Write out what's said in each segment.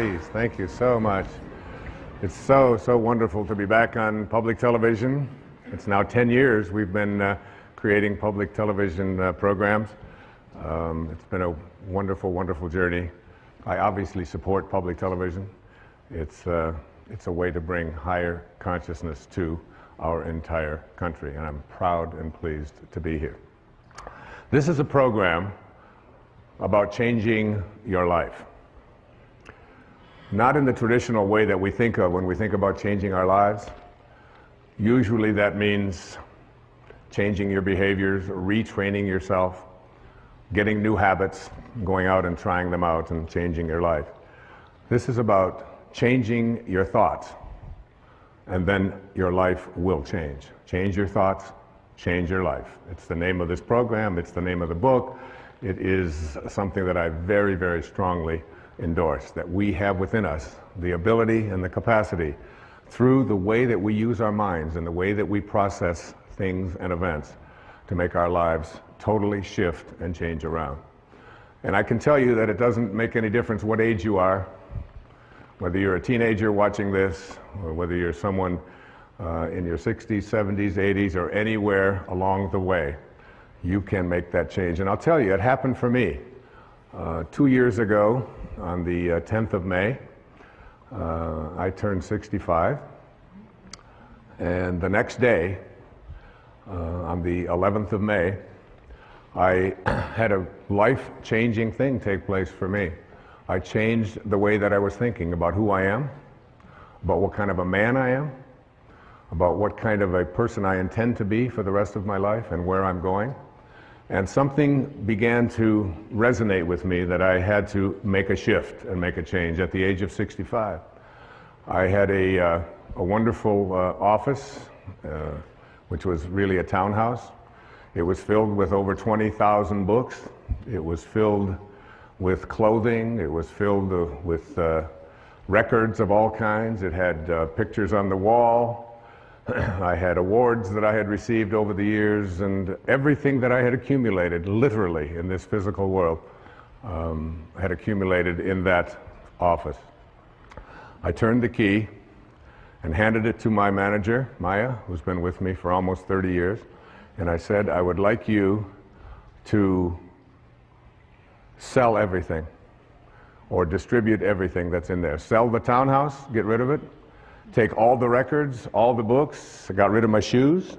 please. Thank you so much. It's so wonderful to be back on public television. It's now 10 years we've been creating public television programs. It's been a wonderful journey. I obviously support public television. It's a way to bring higher consciousness to our entire country, and I'm proud and pleased to be here. This is a program about changing your life. Not in the traditional way that we think of when we think about changing our lives. Usually that means changing your behaviors, retraining yourself, getting new habits, going out and trying them out and changing your life. This is about changing your thoughts, and then your life will change. Change your thoughts, change your life. It's the name of this program, it's the name of the book. It is something that I very strongly endorse, that we have within us the ability and the capacity through the way that we use our minds and the way that we process things and events to make our lives totally shift and change around. And I can tell you that it doesn't make any difference what age you are, whether you're a teenager watching this, or whether you're someone in your 60s, 70s, 80s, or anywhere along the way, you can make that change. And I'll tell you, it happened for me. 2 years ago, on the 10th of May, I turned 65, and the next day, on the 11th of May, I had a life-changing thing take place for me. I changed the way that I was thinking about who I am, about what kind of a man I am, about what kind of a person I intend to be for the rest of my life and where I'm going. And something began to resonate with me that I had to make a shift and make a change at the age of 65. I had a wonderful office, which was really a townhouse. It was filled with over 20,000 books. It was filled with clothing. It was filled with records of all kinds. It had pictures on the wall. I had awards that I had received over the years, and everything that I had accumulated, literally, in this physical world, had accumulated in that office. I turned the key and handed it to my manager, Maya, who's been with me for almost 30 years, and I said, I would like you to sell everything or distribute everything that's in there. Sell the townhouse, get rid of it. Take all the records, all the books. I got rid of my shoes.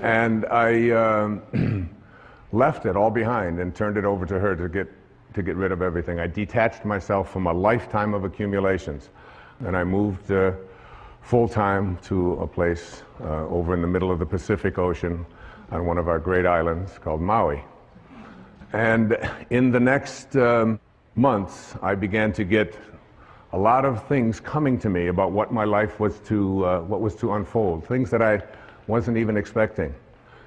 And I left it all behind and turned it over to her to get rid of everything. I detached myself from a lifetime of accumulations, and I moved full-time to a place over in the middle of the Pacific Ocean on one of our great islands called Maui. And in the next months, I began to get a lot of things coming to me about what my life was to unfold, things that I wasn't even expecting.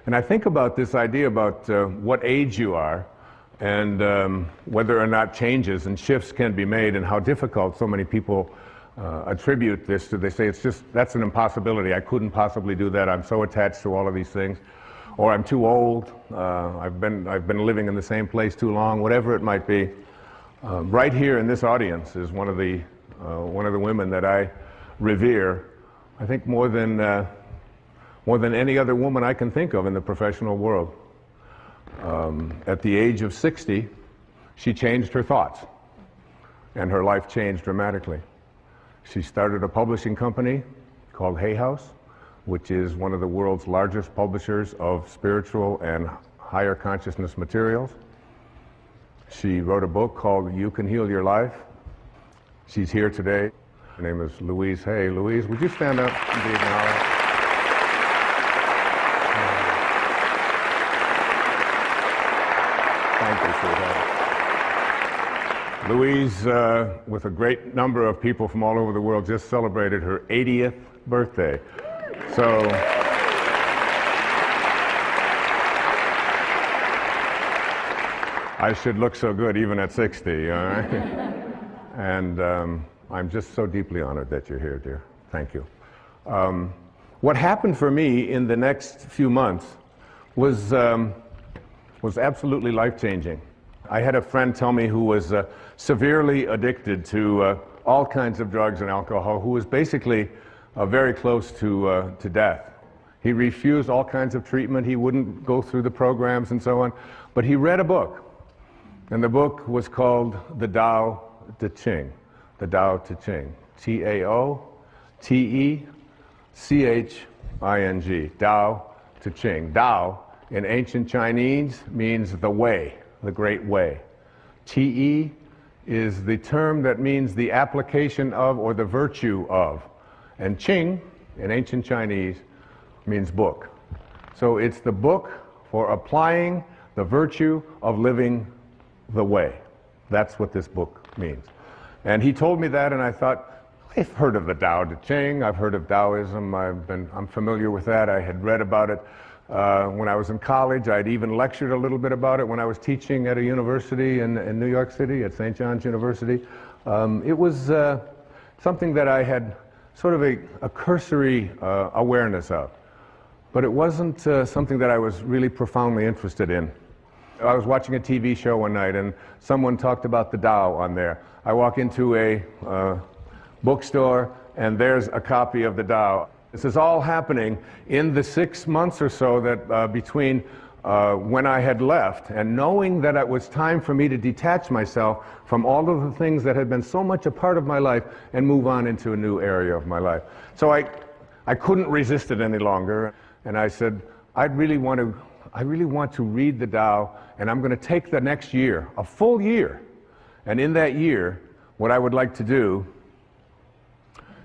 And I think about this idea about what age you are and whether or not changes and shifts can be made, and how difficult so many people attribute this to. They say, that's an impossibility. I couldn't possibly do that. I'm so attached to all of these things. Or I'm too old. I've been living in the same place too long, whatever it might be. Right here in this audience is one of the women that I revere, I think more than any other woman I can think of in the professional world. At the age of 60, she changed her thoughts, and her life changed dramatically. She started a publishing company called Hay House, which is one of the world's largest publishers of spiritual and higher consciousness materials. She wrote a book called You Can Heal Your Life. She's here today. Her name is Louise Hay. Louise, would you stand up and be acknowledged? Thank you, sweetheart. Louise, with a great number of people from all over the world, just celebrated her 80th birthday. So, I should look so good even at 60, all right? And I'm just so deeply honored that you're here, dear. Thank you. What happened for me in the next few months was absolutely life-changing. I had a friend tell me who was severely addicted to all kinds of drugs and alcohol, who was basically very close to death. He refused all kinds of treatment. He wouldn't go through the programs and so on. But he read a book, and the book was called The Tao Te Ching. The Tao Te Ching. T-A-O-T-E-C-H-I-N-G. Tao Te Ching. Tao in ancient Chinese means the way, the great way. Te is the term that means the application of or the virtue of. And Qing in ancient Chinese means book. So it's the book for applying the virtue of living the way. That's what this book means. And he told me that, and I thought, I've heard of the Tao Te Ching, I've heard of Taoism, I'm familiar with that. I had read about it when I was in college. I'd even lectured a little bit about it when I was teaching at a university in New York City, at St. John's University. It was something that I had sort of a cursory awareness of. But it wasn't something that I was really profoundly interested in. I was watching a TV show one night, and someone talked about the Tao on there. I walk into a bookstore, and there's a copy of the Tao. This is all happening in the 6 months or so that between when I had left, and knowing that it was time for me to detach myself from all of the things that had been so much a part of my life and move on into a new area of my life. So I couldn't resist it any longer. And I said, I really want to read the Tao, and I'm going to take the next year, a full year. And in that year, what I would like to do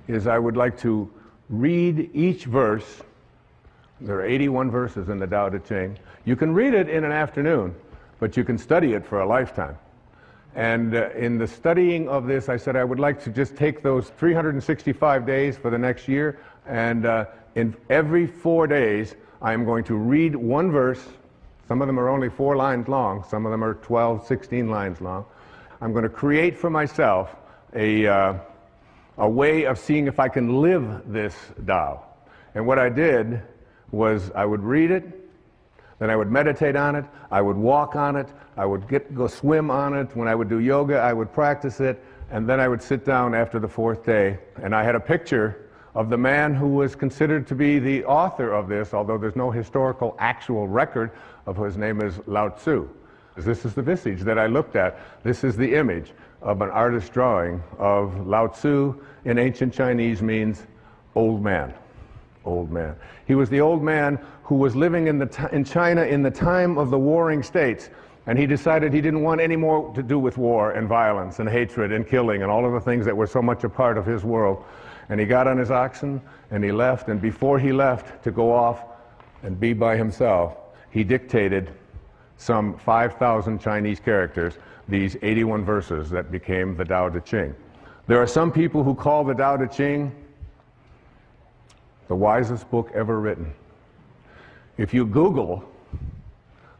is I would like to read each verse. There are 81 verses in the Tao Te Ching. You can read it in an afternoon, but you can study it for a lifetime. And in the studying of this, I said I would like to just take those 365 days for the next year, and in every 4 days, I am going to read one verse. Some of them are only 4 lines long. Some of them are 12, 16 lines long. I'm going to create for myself a way of seeing if I can live this Tao. And what I did was I would read it, then I would meditate on it, I would walk on it, I would go swim on it. When I would do yoga, I would practice it, and then I would sit down after the 4th day, and I had a picture of the man who was considered to be the author of this, although there's no historical actual record of his name is Lao Tzu. This is the visage that I looked at. This is the image of an artist's drawing of Lao Tzu. In ancient Chinese means old man. Old man. He was the old man who was living in China in the time of the warring states, and he decided he didn't want any more to do with war and violence and hatred and killing and all of the things that were so much a part of his world. And he got on his oxen and he left, and before he left to go off and be by himself, he dictated some 5,000 Chinese characters, these 81 verses that became the Tao Te Ching. There are some people who call the Tao Te Ching the wisest book ever written. If you Google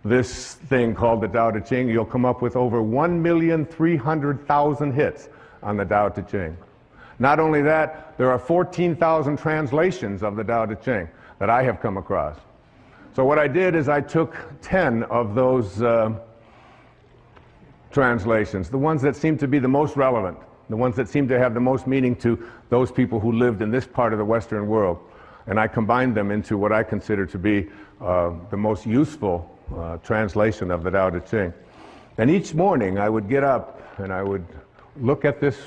this thing called the Tao Te Ching, you'll come up with over 1,300,000 hits on the Tao Te Ching. Not only that, there are 14,000 translations of the Tao Te Ching that I have come across. So what I did is I took 10 of those translations, the ones that seem to be the most relevant, the ones that seem to have the most meaning to those people who lived in this part of the Western world, and I combined them into what I consider to be the most useful translation of the Tao Te Ching. And each morning I would get up and I would look at this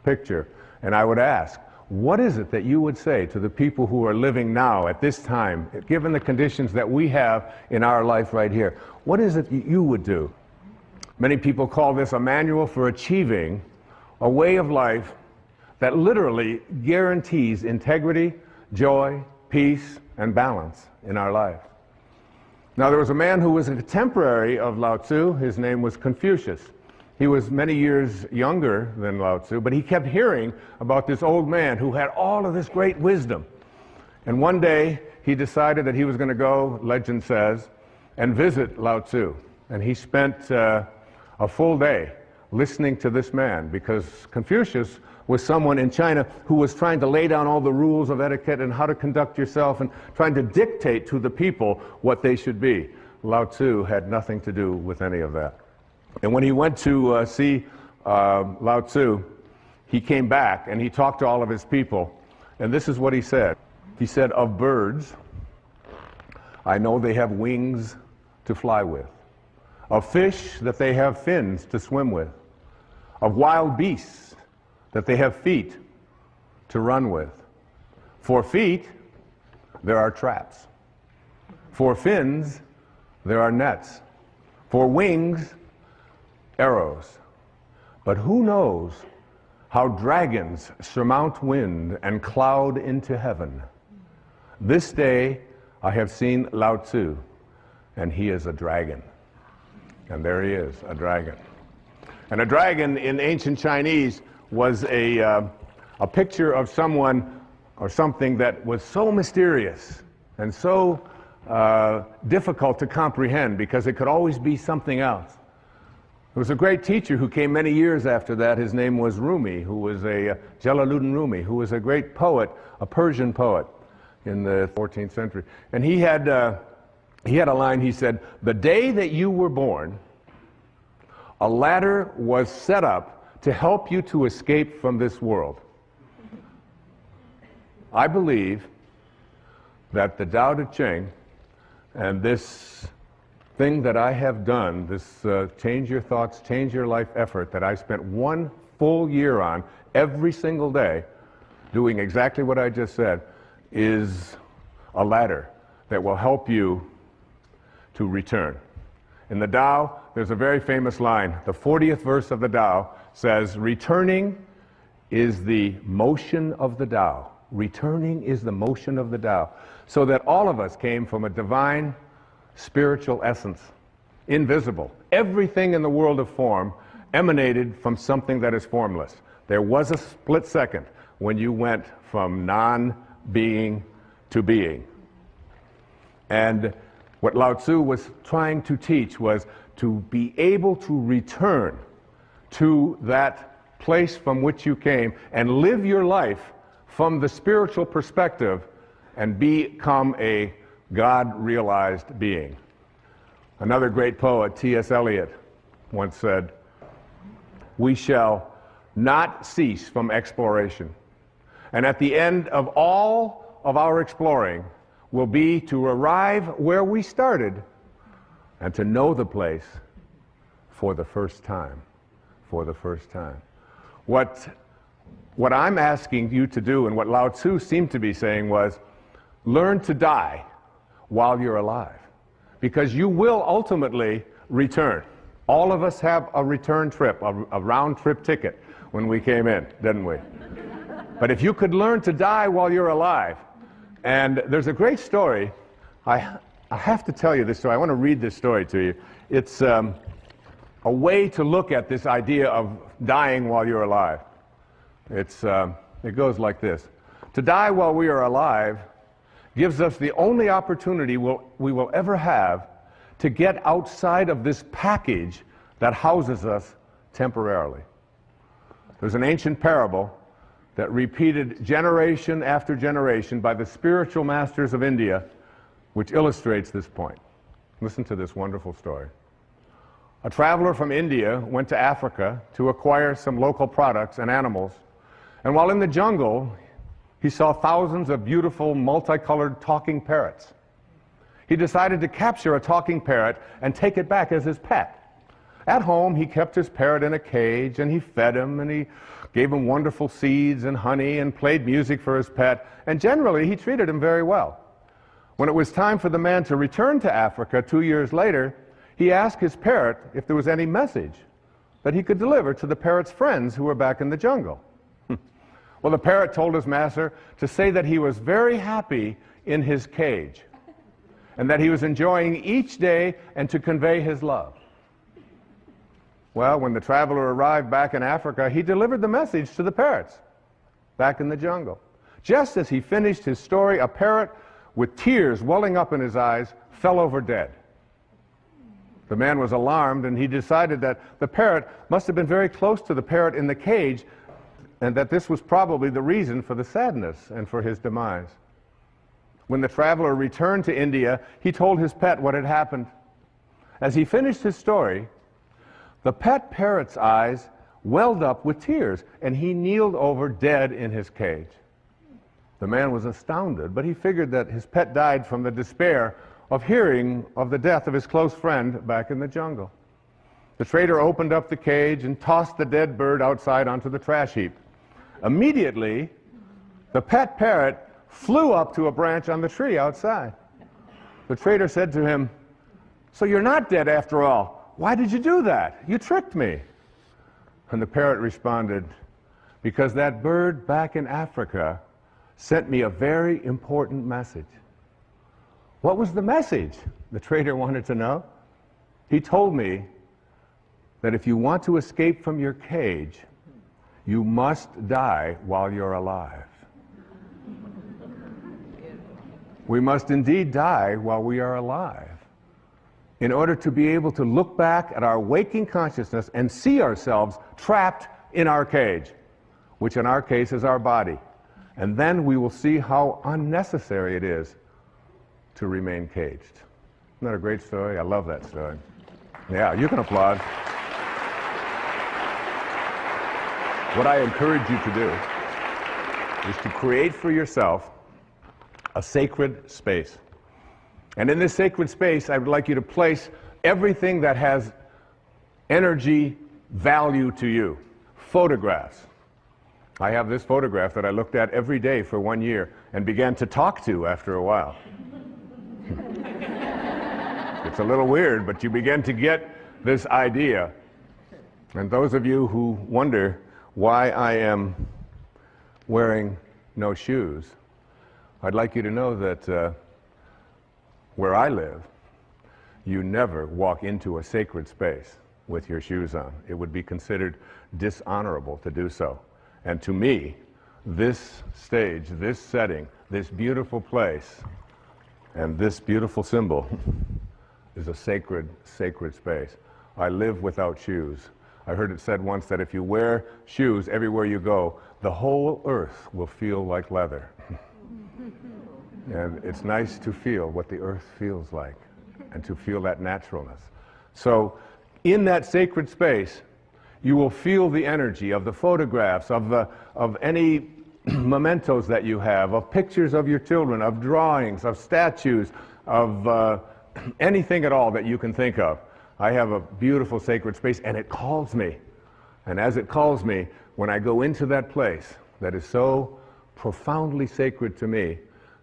picture and I would ask, what is it that you would say to the people who are living now at this time, given the conditions that we have in our life right here? What is it you would do? Many people call this a manual for achieving a way of life that literally guarantees integrity, joy, peace, and balance in our life. Now, there was a man who was a contemporary of Lao Tzu. His name was Confucius. He was many years younger than Lao Tzu, but he kept hearing about this old man who had all of this great wisdom. And one day, he decided that he was going to go, legend says, and visit Lao Tzu. And he spent a full day listening to this man, because Confucius was someone in China who was trying to lay down all the rules of etiquette and how to conduct yourself and trying to dictate to the people what they should be. Lao Tzu had nothing to do with any of that. And when he went to see Lao Tzu, he came back and he talked to all of his people. And this is what he said. He said, "Of birds, I know they have wings to fly with. Of fish, that they have fins to swim with. Of wild beasts, that they have feet to run with. For feet, there are traps. For fins, there are nets. For wings, arrows. But who knows how dragons surmount wind and cloud into heaven? This day I have seen Lao Tzu, and he is a dragon." And there he is, a dragon. And a dragon in ancient Chinese was a picture of someone or something that was so mysterious and so difficult to comprehend because it could always be something else. There was a great teacher who came many years after that. His name was Rumi, who was Jalaluddin Rumi, who was a great poet, a Persian poet in the 14th century. And he had a line. He said, "The day that you were born, a ladder was set up to help you to escape from this world." I believe that the Tao Te Ching and this thing that I have done, this Change Your Thoughts, Change Your Life effort that I spent 1 full year on every single day, doing exactly what I just said, is a ladder that will help you to return. In the Tao, there's a very famous line. The 40th verse of the Tao says, "Returning is the motion of the Tao." Returning is the motion of the Tao. So that all of us came from a divine spiritual essence, invisible. Everything in the world of form emanated from something that is formless. There was a split second when you went from non-being to being. And what Lao Tzu was trying to teach was to be able to return to that place from which you came and live your life from the spiritual perspective and become a God-realized being. Another great poet, T.S. Eliot, once said, "We shall not cease from exploration. And at the end of all of our exploring will be to arrive where we started and to know the place for the first time." For the first time. What I'm asking you to do, and what Lao Tzu seemed to be saying, was learn to die while you're alive, because you will ultimately return. All of us have a return trip, a round-trip ticket when we came in, didn't we? But if you could learn to die while you're alive, and there's a great story. I have to tell you this story. I want to read this story to you. It's a way to look at this idea of dying while you're alive. It goes like this. To die while we are alive gives us the only opportunity we will ever have to get outside of this package that houses us temporarily. There's an ancient parable that repeated generation after generation by the spiritual masters of India, which illustrates this point. Listen to this wonderful story. A traveler from India went to Africa to acquire some local products and animals, and while in the jungle, he saw thousands of beautiful, multicolored talking parrots. He decided to capture a talking parrot and take it back as his pet. At home, he kept his parrot in a cage, and he fed him, and he gave him wonderful seeds and honey, and played music for his pet, and generally, he treated him very well. When it was time for the man to return to Africa 2 years later, he asked his parrot if there was any message that he could deliver to the parrot's friends who were back in the jungle. Well, the parrot told his master to say that he was very happy in his cage and that he was enjoying each day and to convey his love. Well, when the traveler arrived back in Africa, he delivered the message to the parrots back in the jungle. Just as he finished his story, a parrot with tears welling up in his eyes fell over dead. The man was alarmed, and he decided that the parrot must have been very close to the parrot in the cage, and that this was probably the reason for the sadness and for his demise. When the traveler returned to India, he told his pet what had happened. As he finished his story, The pet parrot's eyes welled up with tears, and he kneeled over dead in his cage. The man was astounded, but he figured that his pet died from the despair of hearing of the death of his close friend back in the jungle. The trader opened up the cage and tossed the dead bird outside onto the trash heap. Immediately, the pet parrot flew up to a branch on the tree outside. The trader said to him, "So you're not dead after all. Why did you do that? You tricked me." And the parrot responded, "Because that bird back in Africa sent me a very important message." What was the message? The trader wanted to know. He told me that if you want to escape from your cage, you must die while you're alive. We must indeed die while we are alive in order to be able to look back at our waking consciousness and see ourselves trapped in our cage, which in our case is our body. And then we will see how unnecessary it is to remain caged. Isn't that a great story? I love that story. Yeah, you can applaud. What I encourage you to do is to create for yourself a sacred space. And in this sacred space, I would like you to place everything that has energy value to you. Photographs. I have this photograph that I looked at every day for 1 year and began to talk to after a while. It's a little weird, but you begin to get this idea. And those of you who wonder why I am wearing no shoes, I'd like you to know that where I live, you never walk into a sacred space with your shoes on. It would be considered dishonorable to do so. And to me, this stage, this setting, this beautiful place, and this beautiful symbol is a sacred, sacred space. I live without shoes. I heard it said once that if you wear shoes everywhere you go, the whole earth will feel like leather. And it's nice to feel what the earth feels like and to feel that naturalness. So in that sacred space, you will feel the energy of the photographs, of any mementos that you have, of pictures of your children, of drawings, of statues, of anything at all that you can think of. I have a beautiful sacred space, and it calls me. And as it calls me, when I go into that place that is so profoundly sacred to me,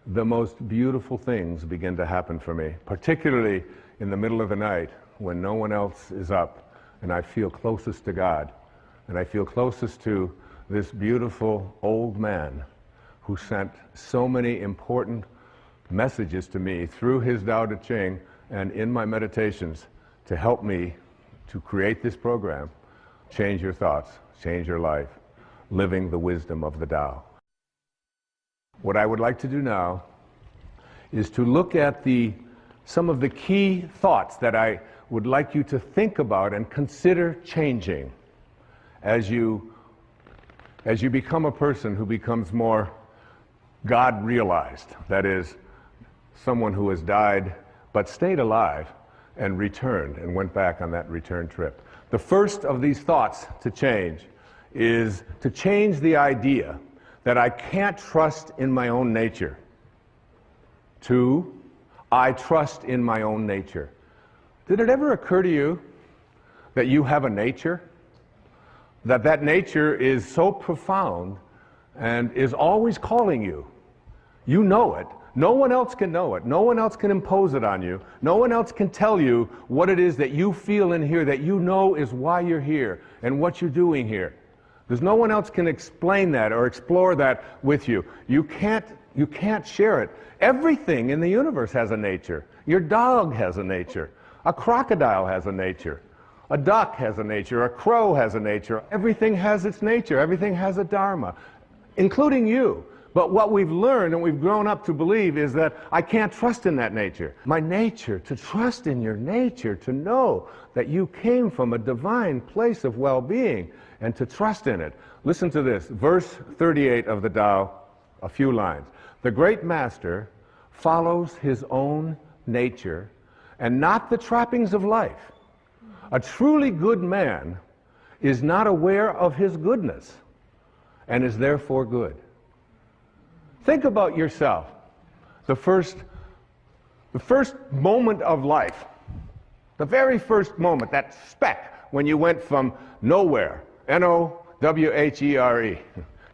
the most beautiful things begin to happen for me, particularly in the middle of the night when no one else is up, and I feel closest to God, and I feel closest to this beautiful old man who sent so many important messages to me through his Tao Te Ching and in my meditations to help me to create this program, Change Your Thoughts, Change Your Life, Living the Wisdom of the Tao. What I would like to do now is to look at some of the key thoughts that I would like you to think about and consider changing as you become a person who becomes more God-realized. That is, someone who has died but stayed alive and returned and went back on that return trip. The first of these thoughts to change is to change the idea that I can't trust in my own nature, to I trust in my own nature. Did it ever occur to you that you have a nature? That nature is so profound and is always calling you. You know it. No one else can know it. No one else can impose it on you. No one else can tell you what it is that you feel in here, that you know is why you're here and what you're doing here. There's no one else can explain that or explore that with you. You can't share it. Everything in the universe has a nature. Your dog has a nature. A crocodile has a nature. A duck has a nature. A crow has a nature. Everything has its nature. Everything has a dharma, including you. But what we've learned and we've grown up to believe is that I can't trust in that nature. My nature, to trust in your nature, to know that you came from a divine place of well-being and to trust in it. Listen to this, verse 38 of the Tao, a few lines. The great master follows his own nature and not the trappings of life. A truly good man is not aware of his goodness and is therefore good. Think about yourself. The first moment of life, the very first moment, that speck when you went from nowhere, N-O-W-H-E-R-E,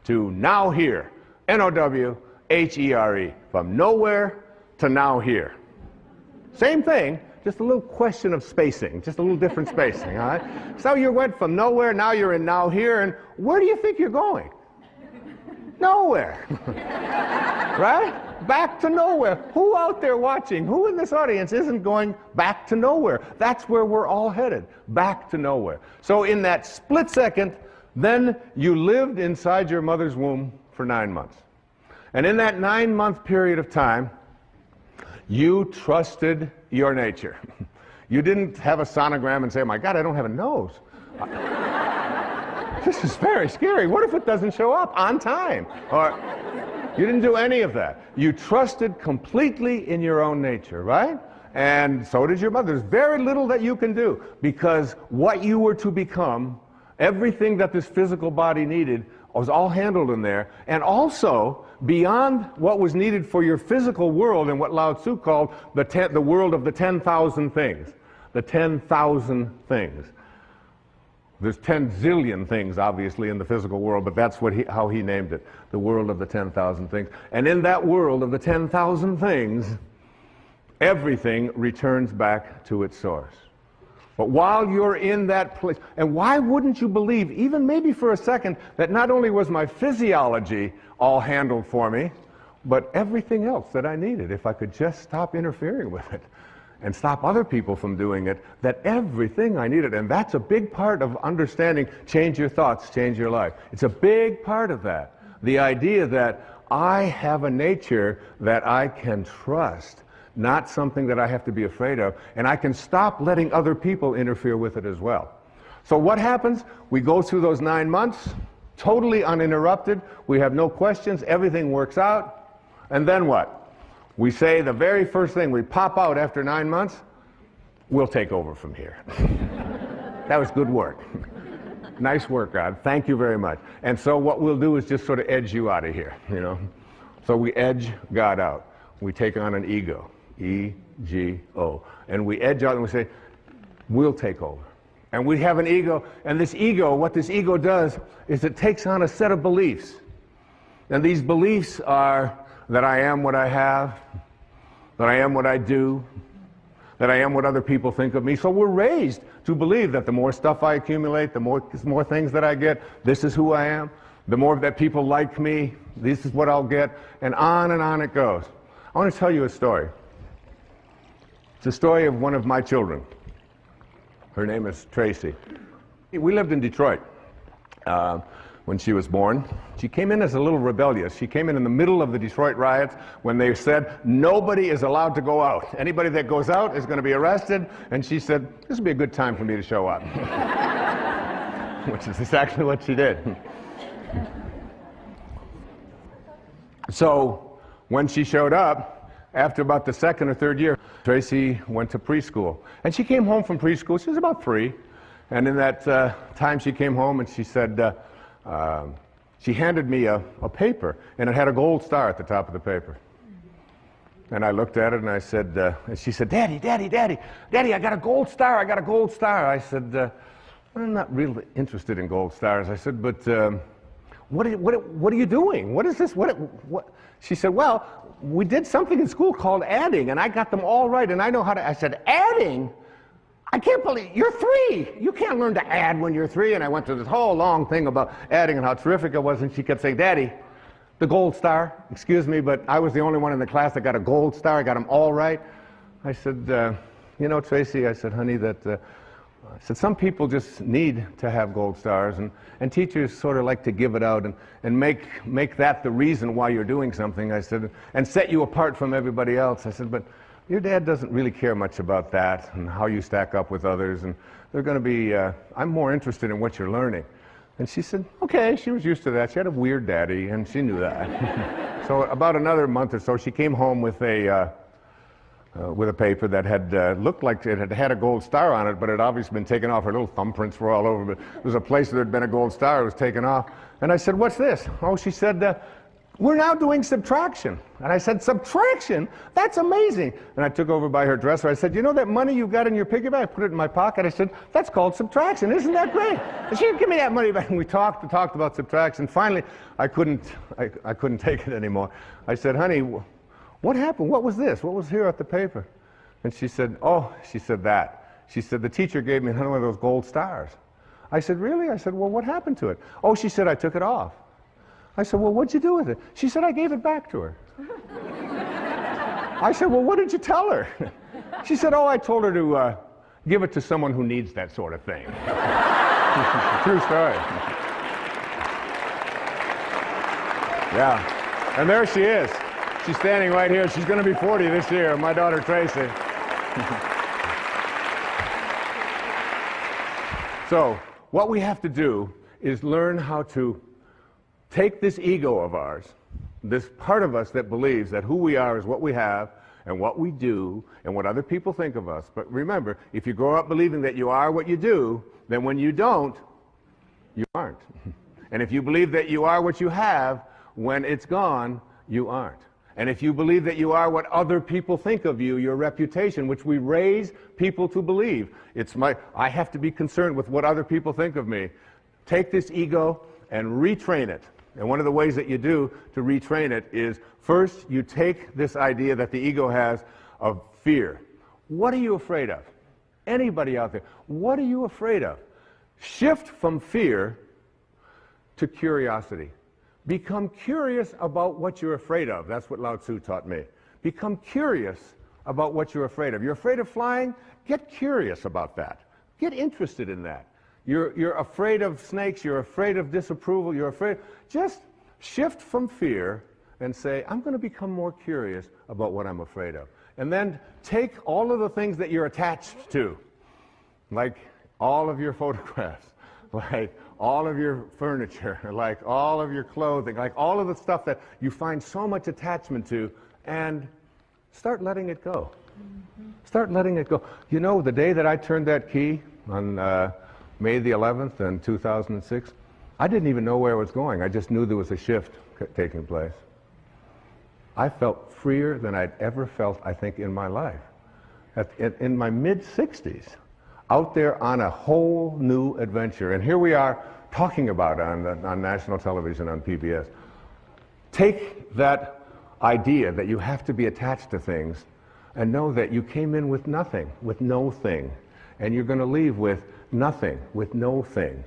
to now here, N-O-W-H-E-R-E, from nowhere to now here. Same thing, just a little question of spacing, just a little different spacing, all right? So you went from nowhere, now you're in now here, and where do you think you're going? Nowhere. Right? Back to nowhere. Who out there watching, who in this audience isn't going back to nowhere? That's where we're all headed, back to nowhere. So in that split second, then you lived inside your mother's womb for 9 months. And in that 9-month period of time, you trusted your nature. You didn't have a sonogram and say, oh my God, I don't have a nose. This is very scary. What if it doesn't show up on time? Or you didn't do any of that. You trusted completely in your own nature, right? And so did your mother. There's very little that you can do, because what you were to become, everything that this physical body needed, was all handled in there. And also, beyond what was needed for your physical world, and what Lao Tzu called the world of the 10,000 things. The 10,000 things. There's 10 zillion things, obviously, in the physical world, but that's how he named it, the world of the 10,000 things. And in that world of the 10,000 things, everything returns back to its source. But while you're in that place, and why wouldn't you believe, even maybe for a second, that not only was my physiology all handled for me, but everything else that I needed, if I could just stop interfering with it and stop other people from doing it, that everything I needed. And that's a big part of understanding change your thoughts, change your life. It's a big part of that. The idea that I have a nature that I can trust, not something that I have to be afraid of, and I can stop letting other people interfere with it as well. So what happens? We go through those 9 months, totally uninterrupted. We have no questions. Everything works out. And then what? We say the very first thing, we pop out after 9 months, we'll take over from here. That was good work. Nice work, God. Thank you very much. And so what we'll do is just sort of edge you out of here, you know. So we edge God out. We take on an ego, E-G-O. And we edge out and we say, we'll take over. And we have an ego, and this ego, what this ego does is it takes on a set of beliefs. And these beliefs are that I am what I have, that I am what I do, that I am what other people think of me. So we're raised to believe that the more stuff I accumulate, the more things that I get, this is who I am. The more that people like me, this is what I'll get, and on it goes. I want to tell you a story. It's a story of one of my children. Her name is Tracy. We lived in Detroit when she was born. She came in as a little rebellious. She came in the middle of the Detroit riots when they said nobody is allowed to go out. Anybody that goes out is going to be arrested. And she said, this would be a good time for me to show up. Which is exactly what she did. So when she showed up, after about the second or third year, Tracy went to preschool. And she came home from preschool. She was about 3. And in that time she came home and she said, she handed me a paper, and it had a gold star at the top of the paper. And I looked at it and I said, and she said, Daddy, I got a gold star, I got a gold star. I said, I'm not really interested in gold stars. I said, but what are you doing? What is this? What? She said, well, we did something in school called adding, and I got them all right, and I know how to. I said, adding? I can't believe, you're 3. You can't learn to add when you're 3. And I went through this whole long thing about adding and how terrific it was, and she kept saying, Daddy, the gold star, excuse me, but I was the only one in the class that got a gold star. I got them all right. I said, you know, Tracy, I said, honey, I said, some people just need to have gold stars, and teachers sort of like to give it out and make that the reason why you're doing something. I said, and set you apart from everybody else. I said, but your dad doesn't really care much about that and how you stack up with others, and they're going to be, I'm more interested in what you're learning. And she said, okay, she was used to that. She had a weird daddy, and she knew that. So about another month or so, she came home with a with a paper that had looked like it had had a gold star on it, but it had obviously been taken off. Her little thumbprints were all over, but there was a place that had been a gold star. It was taken off. And I said, what's this? Oh, she said, we're now doing subtraction. And I said, subtraction? That's amazing. And I took over by her dresser. I said, you know that money you've got in your piggy bank? I put it in my pocket. I said, that's called subtraction. Isn't that great? And she said, give me that money back. And we talked about subtraction. Finally, I couldn't take it anymore. I said, honey, what happened? What was this? What was here at the paper? And she said, oh, she said that. She said, the teacher gave me one of those gold stars. I said, really? I said, well, what happened to it? Oh, she said, I took it off. I said, well, what'd you do with it? She said, I gave it back to her. I said, well, what did you tell her? She said, oh, I told her to give it to someone who needs that sort of thing. True story. Yeah. And there she is. She's standing right here. She's going to be 40 this year, my daughter Tracy. So, what we have to do is learn how to take this ego of ours, this part of us that believes that who we are is what we have, and what we do, and what other people think of us. But remember, if you grow up believing that you are what you do, then when you don't, you aren't. And if you believe that you are what you have, when it's gone, you aren't. And if you believe that you are what other people think of you, your reputation, which we raise people to believe, I have to be concerned with what other people think of me. Take this ego and retrain it. And one of the ways that you do to retrain it is, first, you take this idea that the ego has of fear. What are you afraid of? Anybody out there, what are you afraid of? Shift from fear to curiosity. Become curious about what you're afraid of. That's what Lao Tzu taught me. Become curious about what you're afraid of. You're afraid of flying? Get curious about that. Get interested in that. You're afraid of snakes, you're afraid of disapproval, you're afraid. Just shift from fear and say, I'm going to become more curious about what I'm afraid of. And then take all of the things that you're attached to, like all of your photographs, like all of your furniture, like all of your clothing, like all of the stuff that you find so much attachment to, and start letting it go. Start letting it go. You know, the day that I turned that key on May the 11th in 2006, I didn't even know where I was going. I just knew there was a shift taking place. I felt freer than I'd ever felt, I think, in my life. In my mid-60s, out there on a whole new adventure. And here we are talking about it on national television, on PBS. Take that idea that you have to be attached to things and know that you came in with nothing, with no thing. And you're going to leave with nothing, with no thing.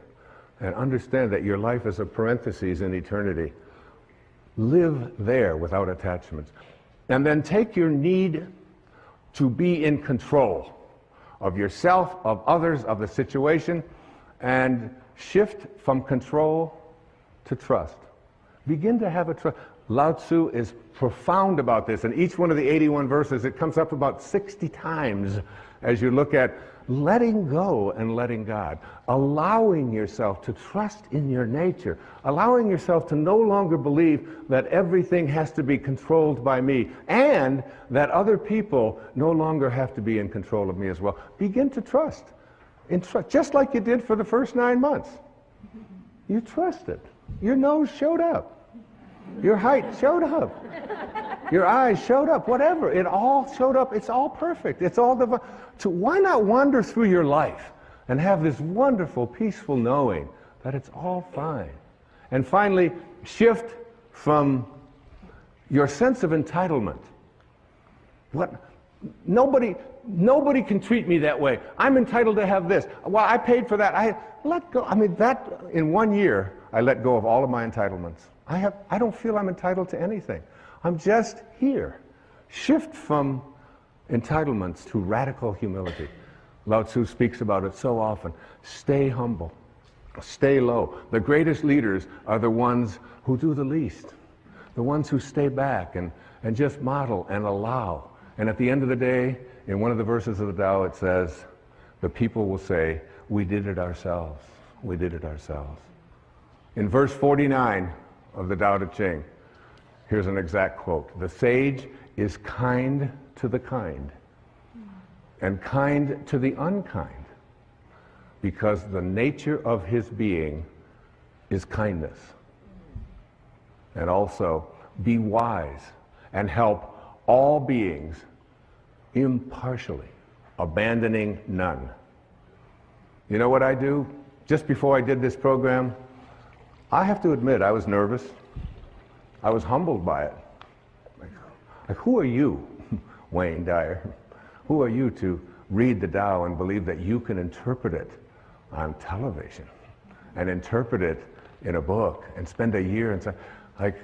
And understand that your life is a parenthesis in eternity. Live there without attachments. And then take your need to be in control of yourself, of others, of the situation, and shift from control to trust. Begin to have a trust. Lao Tzu is profound about this. In each one of the 81 verses, it comes up about 60 times as you look at letting go and letting God, allowing yourself to trust in your nature, allowing yourself to no longer believe that everything has to be controlled by me, and that other people no longer have to be in control of me as well. Begin to trust. Just like you did for the first 9 months. You trusted. Your nose showed up. Your height showed up. Your eyes showed up. Whatever. It all showed up. It's all perfect. It's all divine. So why not wander through your life and have this wonderful, peaceful knowing that it's all fine? And finally, shift from your sense of entitlement. Nobody can treat me that way. I'm entitled to have this. Well, I paid for that. I let go. I mean, that in 1 year, I let go of all of my entitlements. I don't feel I'm entitled to anything. I'm just here. Shift from entitlements to radical humility. Lao Tzu speaks about it so often. Stay humble. Stay low. The greatest leaders are the ones who do the least. The ones who stay back and just model and allow. And at the end of the day, in one of the verses of the Tao, it says, the people will say, we did it ourselves. We did it ourselves. In verse 49 of the Tao Te Ching, here's an exact quote. The sage is kind to the kind, and kind to the unkind, because the nature of his being is kindness. And also, be wise and help all beings impartially, abandoning none. You know what I do? Just before I did this program, I have to admit I was nervous. I was humbled by it. Like, who are you, Wayne Dyer? Who are you to read the Tao and believe that you can interpret it on television and interpret it in a book and spend a year and say, like,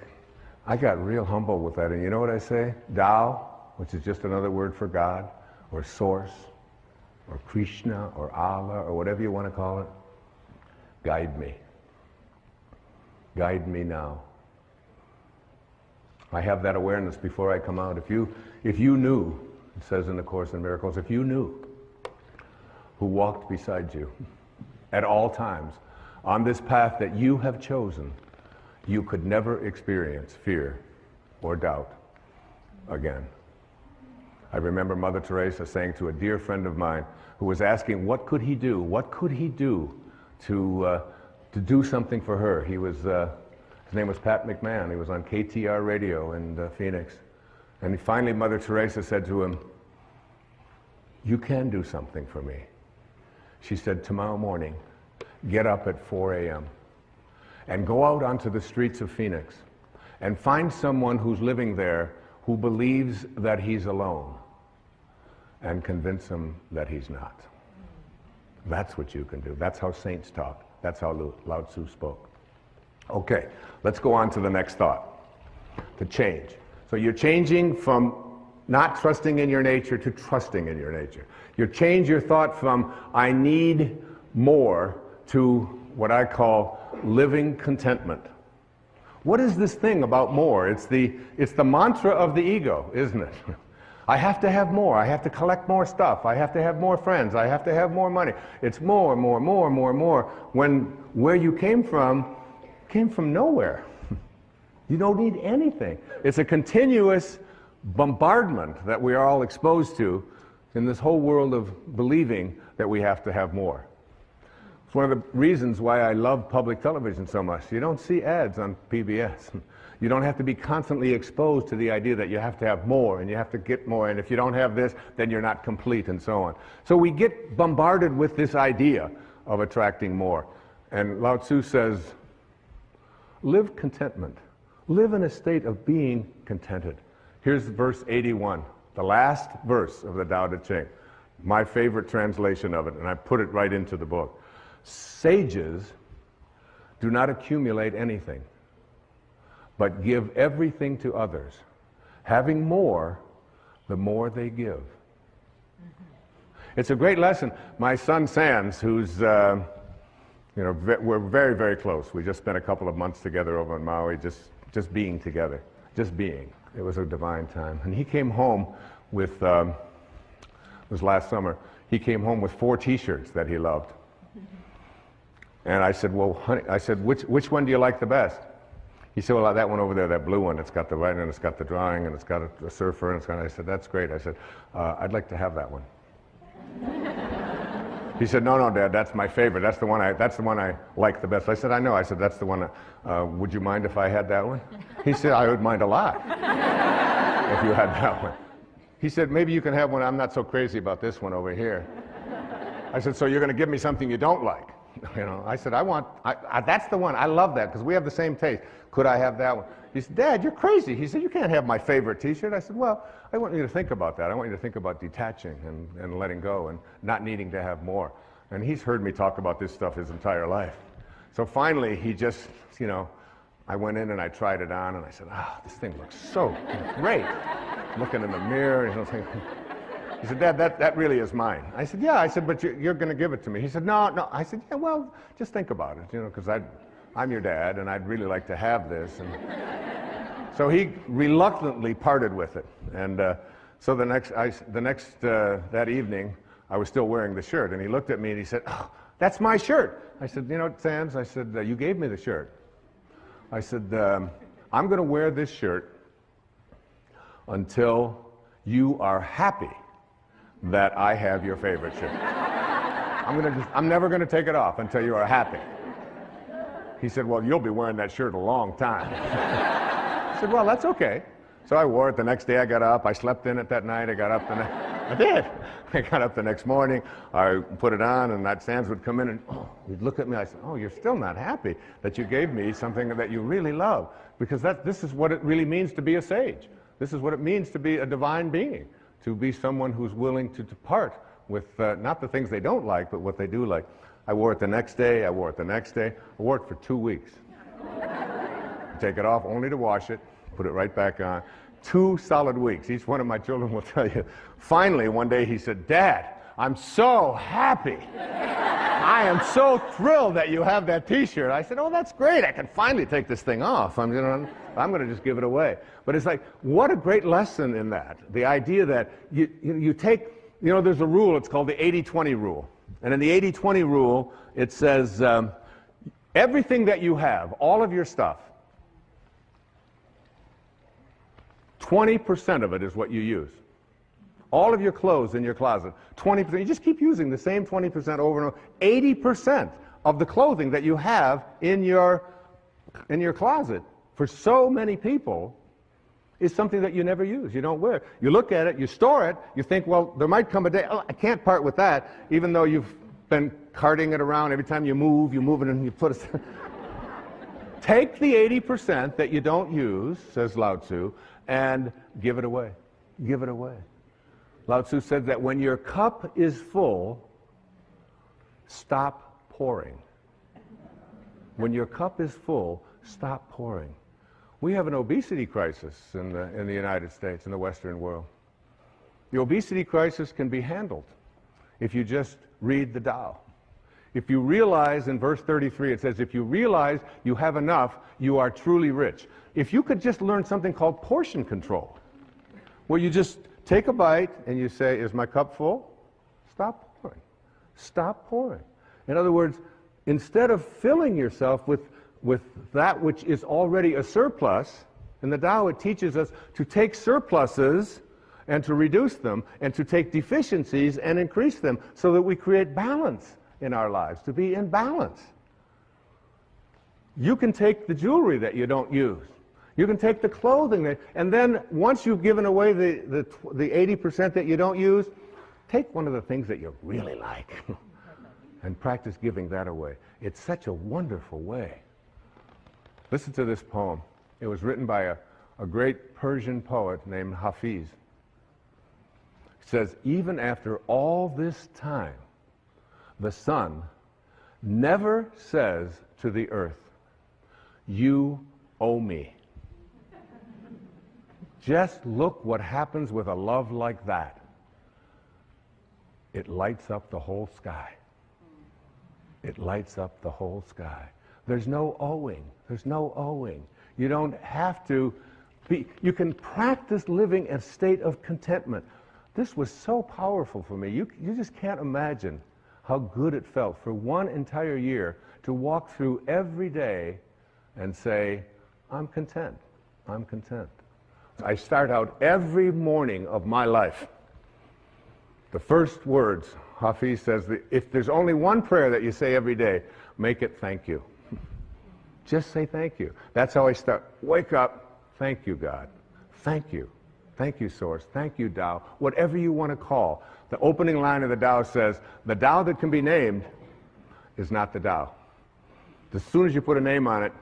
I got real humble with that. And you know what I say? Tao, which is just another word for God or Source or Krishna or Allah or whatever you want to call it, guide me. Guide me now. I have that awareness before I come out. If you knew, it says in the Course in Miracles, if you knew who walked beside you at all times on this path that you have chosen, you could never experience fear or doubt again. I remember Mother Teresa saying to a dear friend of mine who was asking what could he do? What could he do to do something for her? He was his name was Pat McMahon. He was on KTR radio in Phoenix. And finally Mother Teresa said to him, you can do something for me. She said, tomorrow morning, get up at 4 a.m. and go out onto the streets of Phoenix and find someone who's living there who believes that he's alone and convince him that he's not. That's what you can do. That's how saints talk. That's how Lao Tzu spoke. Okay, let's go on to the next thought. To change. So you're changing from not trusting in your nature to trusting in your nature. You change your thought from I need more to what I call living contentment. What is this thing about more? It's the mantra of the ego, isn't it? I have to have more. I have to collect more stuff. I have to have more friends. I have to have more money. It's more, more, more, more, more. When where you came from nowhere. You don't need anything. It's a continuous bombardment that we are all exposed to in this whole world of believing that we have to have more. It's one of the reasons why I love public television so much. You don't see ads on PBS. You don't have to be constantly exposed to the idea that you have to have more and you have to get more, and if you don't have this, then you're not complete, and so on. So we get bombarded with this idea of attracting more. And Lao Tzu says, live contentment. Live in a state of being contented. Here's verse 81, the last verse of the Tao Te Ching. My favorite translation of it, and I put it right into the book. Sages do not accumulate anything, but give everything to others. Having more, the more they give. It's a great lesson. My son Sands, who's, we're very, very close. We just spent a couple of months together over in Maui, just being together, just being. It was a divine time. And he came home with, it was last summer, he came home with 4 T-shirts that he loved. And I said, well, honey, I said, which one do you like the best? He said, well, that one over there, that blue one, it's got the writing, and it's got the drawing, and it's got a surfer, and it's got, I said, that's great. I said, I'd like to have that one. He said, no, Dad, that's my favorite. That's the one I like the best. I said, I know. I said, that's the one. Would you mind if I had that one? He said, I would mind a lot if you had that one. He said, maybe you can have one. I'm not so crazy about this one over here. I said, so you're going to give me something you don't like? I said, that's the one. I love that because we have the same taste. Could I have that one? He said, Dad, you're crazy. He said, you can't have my favorite T-shirt. I said, well, I want you to think about that. I want you to think about detaching and letting go and not needing to have more. And he's heard me talk about this stuff his entire life. So finally, he just, I went in and I tried it on and I said, this thing looks so great. Looking in the mirror, he said, Dad, that really is mine. I said, yeah. I said, but you're going to give it to me. He said, no. I said, yeah, well, just think about it, because I'm your dad, and I'd really like to have this. And so he reluctantly parted with it. And so that evening, I was still wearing the shirt, and he looked at me and he said, oh, that's my shirt. I said, Sands, I said, you gave me the shirt. I said, I'm going to wear this shirt until you are happy that I have your favorite shirt. I'm never going to take it off until you are happy. He said, well, you'll be wearing that shirt a long time. I said, well, that's okay. So I wore it. The next day I got up. I slept in it that night. I got up I did. I got up the next morning. I put it on, and that Sands would come in and he'd look at me. I said, oh, you're still not happy that you gave me something that you really love. Because this is what it really means to be a sage. This is what it means to be a divine being. To be someone who's willing to depart with not the things they don't like, but what they do like. I wore it the next day. I wore it the next day. I wore it for 2 weeks. Take it off only to wash it, put it right back on. 2 solid weeks. Each one of my children will tell you. Finally, one day he said, Dad, I'm so happy. I am so thrilled that you have that T-shirt. I said, oh, that's great. I can finally take this thing off. I'm going to just give it away. But it's like, what a great lesson in that. The idea that you take, there's a rule. It's called the 80-20 rule. And in the 80-20 rule, it says, everything that you have, all of your stuff, 20% of it is what you use. All of your clothes in your closet, 20%. You just keep using the same 20% over and over. 80% of the clothing that you have in your closet for so many people is something that you never use. You don't wear. You look at it, you store it, you think, well, there might come a day, oh, I can't part with that, even though you've been carting it around. Every time you move it and you put it. Take the 80% that you don't use, says Lao Tzu, and give it away. Give it away. Lao Tzu said that when your cup is full, stop pouring. When your cup is full, stop pouring. We have an obesity crisis in the United States, in the Western world. The obesity crisis can be handled if you just read the Tao. If you realize, in verse 33, it says, if you realize you have enough, you are truly rich. If you could just learn something called portion control, where you just take a bite and you say, is my cup full? Stop pouring. Stop pouring. In other words, instead of filling yourself with that which is already a surplus, in the Tao it teaches us to take surpluses and to reduce them, and to take deficiencies and increase them, so that we create balance in our lives, to be in balance. You can take the jewelry that you don't use. You can take the clothing, and then once you've given away the 80% that you don't use, take one of the things that you really like and practice giving that away. It's such a wonderful way. Listen to this poem. It was written by a great Persian poet named Hafiz. It says, even after all this time, the sun never says to the earth, you owe me. Just look what happens with a love like that. It lights up the whole sky. It lights up the whole sky. There's no owing. There's no owing. You don't have to be, you can practice living in a state of contentment. This was so powerful for me. You just can't imagine how good it felt for one entire year to walk through every day and say, I'm content. I'm content. I start out every morning of my life. The first words, Hafiz says, if there's only one prayer that you say every day, make it thank you. Just say thank you. That's how I start. Wake up, thank you, God. Thank you. Thank you, Source. Thank you, Tao. Whatever you want to call. The opening line of the Tao says, the Tao that can be named is not the Tao. As soon as you put a name on it,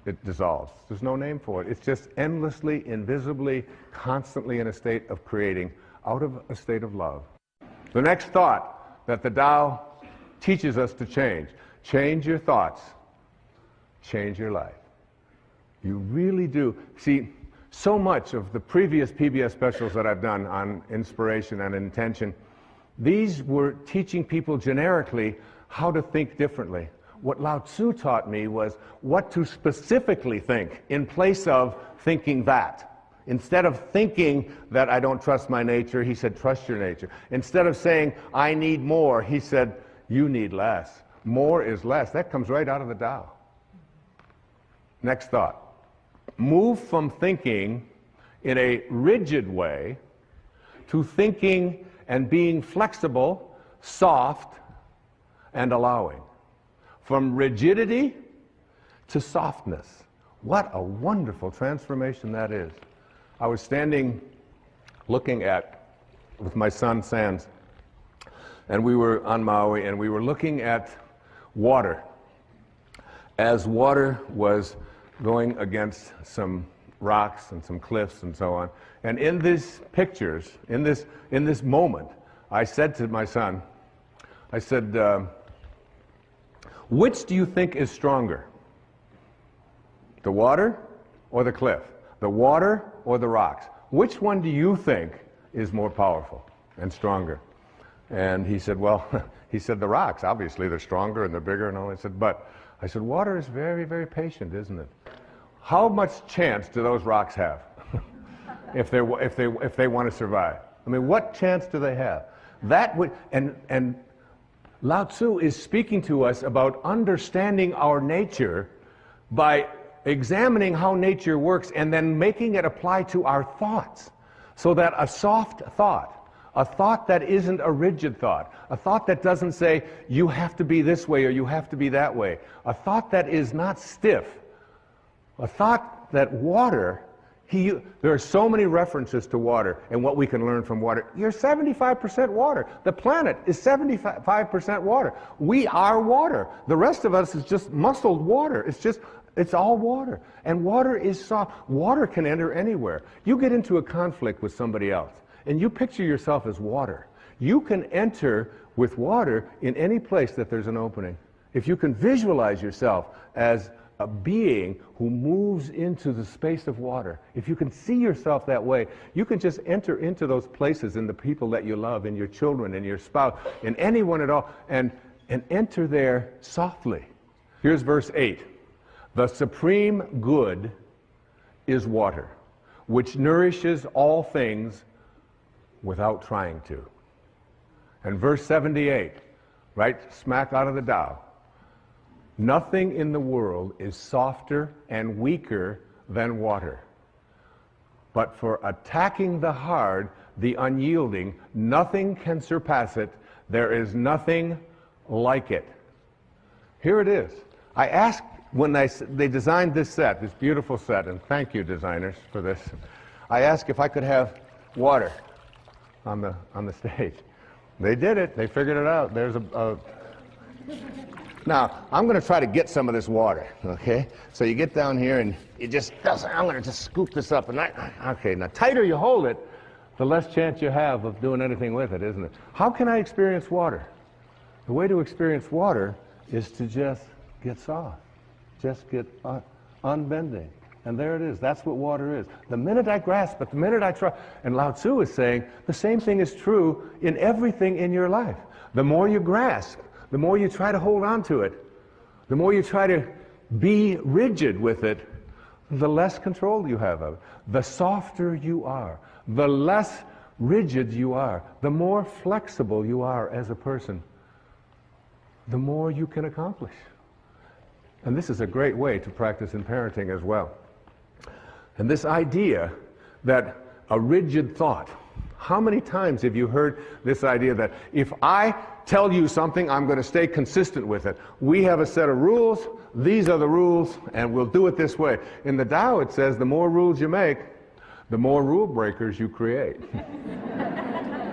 it dissolves. There's no name for it. It's just endlessly, invisibly, constantly in a state of creating out of a state of love. The next thought that the Tao teaches us to change. Change your thoughts. Change your life. You really do. See, so much of the previous PBS specials that I've done on inspiration and intention, these were teaching people generically how to think differently. What Lao Tzu taught me was what to specifically think in place of thinking that. Instead of thinking that I don't trust my nature, he said, trust your nature. Instead of saying, I need more, he said, you need less. More is less. That comes right out of the Tao. Next thought. Move from thinking in a rigid way to thinking and being flexible, soft, and allowing. From rigidity to softness. What a wonderful transformation that is. I was standing looking with my son Sands, and we were on Maui, and we were looking at water as water was going against some rocks and some cliffs and so on. And in these pictures, in this moment, I said to my son, I said, which do you think is stronger? The water or the cliff? The water or the rocks? Which one do you think is more powerful and stronger? And he said, well, he said the rocks, obviously they're stronger and they're bigger and all. I said, water is very, very patient, isn't it? How much chance do those rocks have if they want to survive? I mean, what chance do they have? That would, and Lao Tzu is speaking to us about understanding our nature by examining how nature works and then making it apply to our thoughts, so that a soft thought, a thought that isn't a rigid thought, a thought that doesn't say you have to be this way or you have to be that way, a thought that is not stiff, a thought that water, there are so many references to water and what we can learn from water. You're 75% water. The planet is 75% water. We are water. The rest of us is just muscled water. It's all water. And water is soft. Water can enter anywhere. You get into a conflict with somebody else, and you picture yourself as water. You can enter with water in any place that there's an opening. If you can visualize yourself as a being who moves into the space of water, if you can see yourself that way, you can just enter into those places in the people that you love, in your children, in your spouse, in anyone at all, and enter there softly. Here's verse 8. The supreme good is water, which nourishes all things without trying to. And verse 78, right smack out of the Tao. Nothing in the world is softer and weaker than water. But for attacking the hard, the unyielding, nothing can surpass it. There is nothing like it. Here it is. I asked when they designed this set, this beautiful set, and thank you designers for this, I asked if I could have water on the stage. They did it. They figured it out. There's Now, I'm going to try to get some of this water, okay? So you get down here and you just, I'm going to just scoop this up. And okay, now tighter you hold it, the less chance you have of doing anything with it, isn't it? How can I experience water? The way to experience water is to just get soft, just get unbending. And there it is. That's what water is. The minute I grasp it, the minute I try, and Lao Tzu is saying the same thing is true in everything in your life. The more you grasp, the more you try to hold on to it, the more you try to be rigid with it, the less control you have of it. The softer you are, the less rigid you are, the more flexible you are as a person, the more you can accomplish. And this is a great way to practice in parenting as well. And this idea that a rigid thought, how many times have you heard this idea that if I tell you something, I'm going to stay consistent with it? We have a set of rules, these are the rules, and we'll do it this way. In the Tao it says the more rules you make, the more rule breakers you create.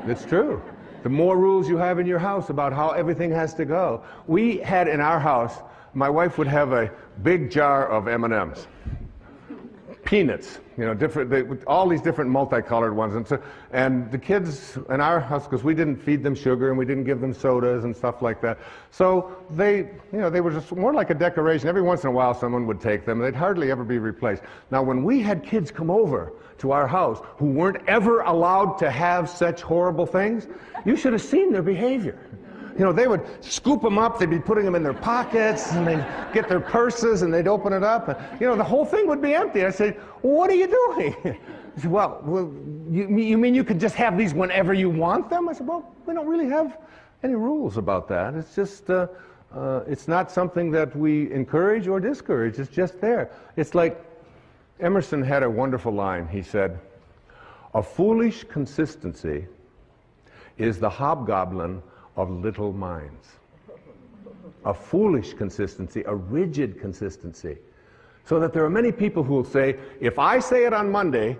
It's true. The more rules you have in your house about how everything has to go. We had in our house, my wife would have a big jar of M&Ms. Peanuts, you know, all these different multicolored ones, and the kids in our house, because we didn't feed them sugar and we didn't give them sodas and stuff like that, so they were just more like a decoration. Every once in a while, someone would take them. They'd hardly ever be replaced. Now, when we had kids come over to our house who weren't ever allowed to have such horrible things, you should have seen their behavior. You know, they would scoop them up, they'd be putting them in their pockets, and they'd get their purses, and they'd open it up, and, you know, the whole thing would be empty. I said, well, what are you doing? He said, well, you mean you could just have these whenever you want them? I said, well, we don't really have any rules about that. It's just, it's not something that we encourage or discourage. It's just there. It's like Emerson had a wonderful line. He said, A foolish consistency is the hobgoblin of little minds. A foolish consistency, a rigid consistency. So that there are many people who will say, if I say it on Monday,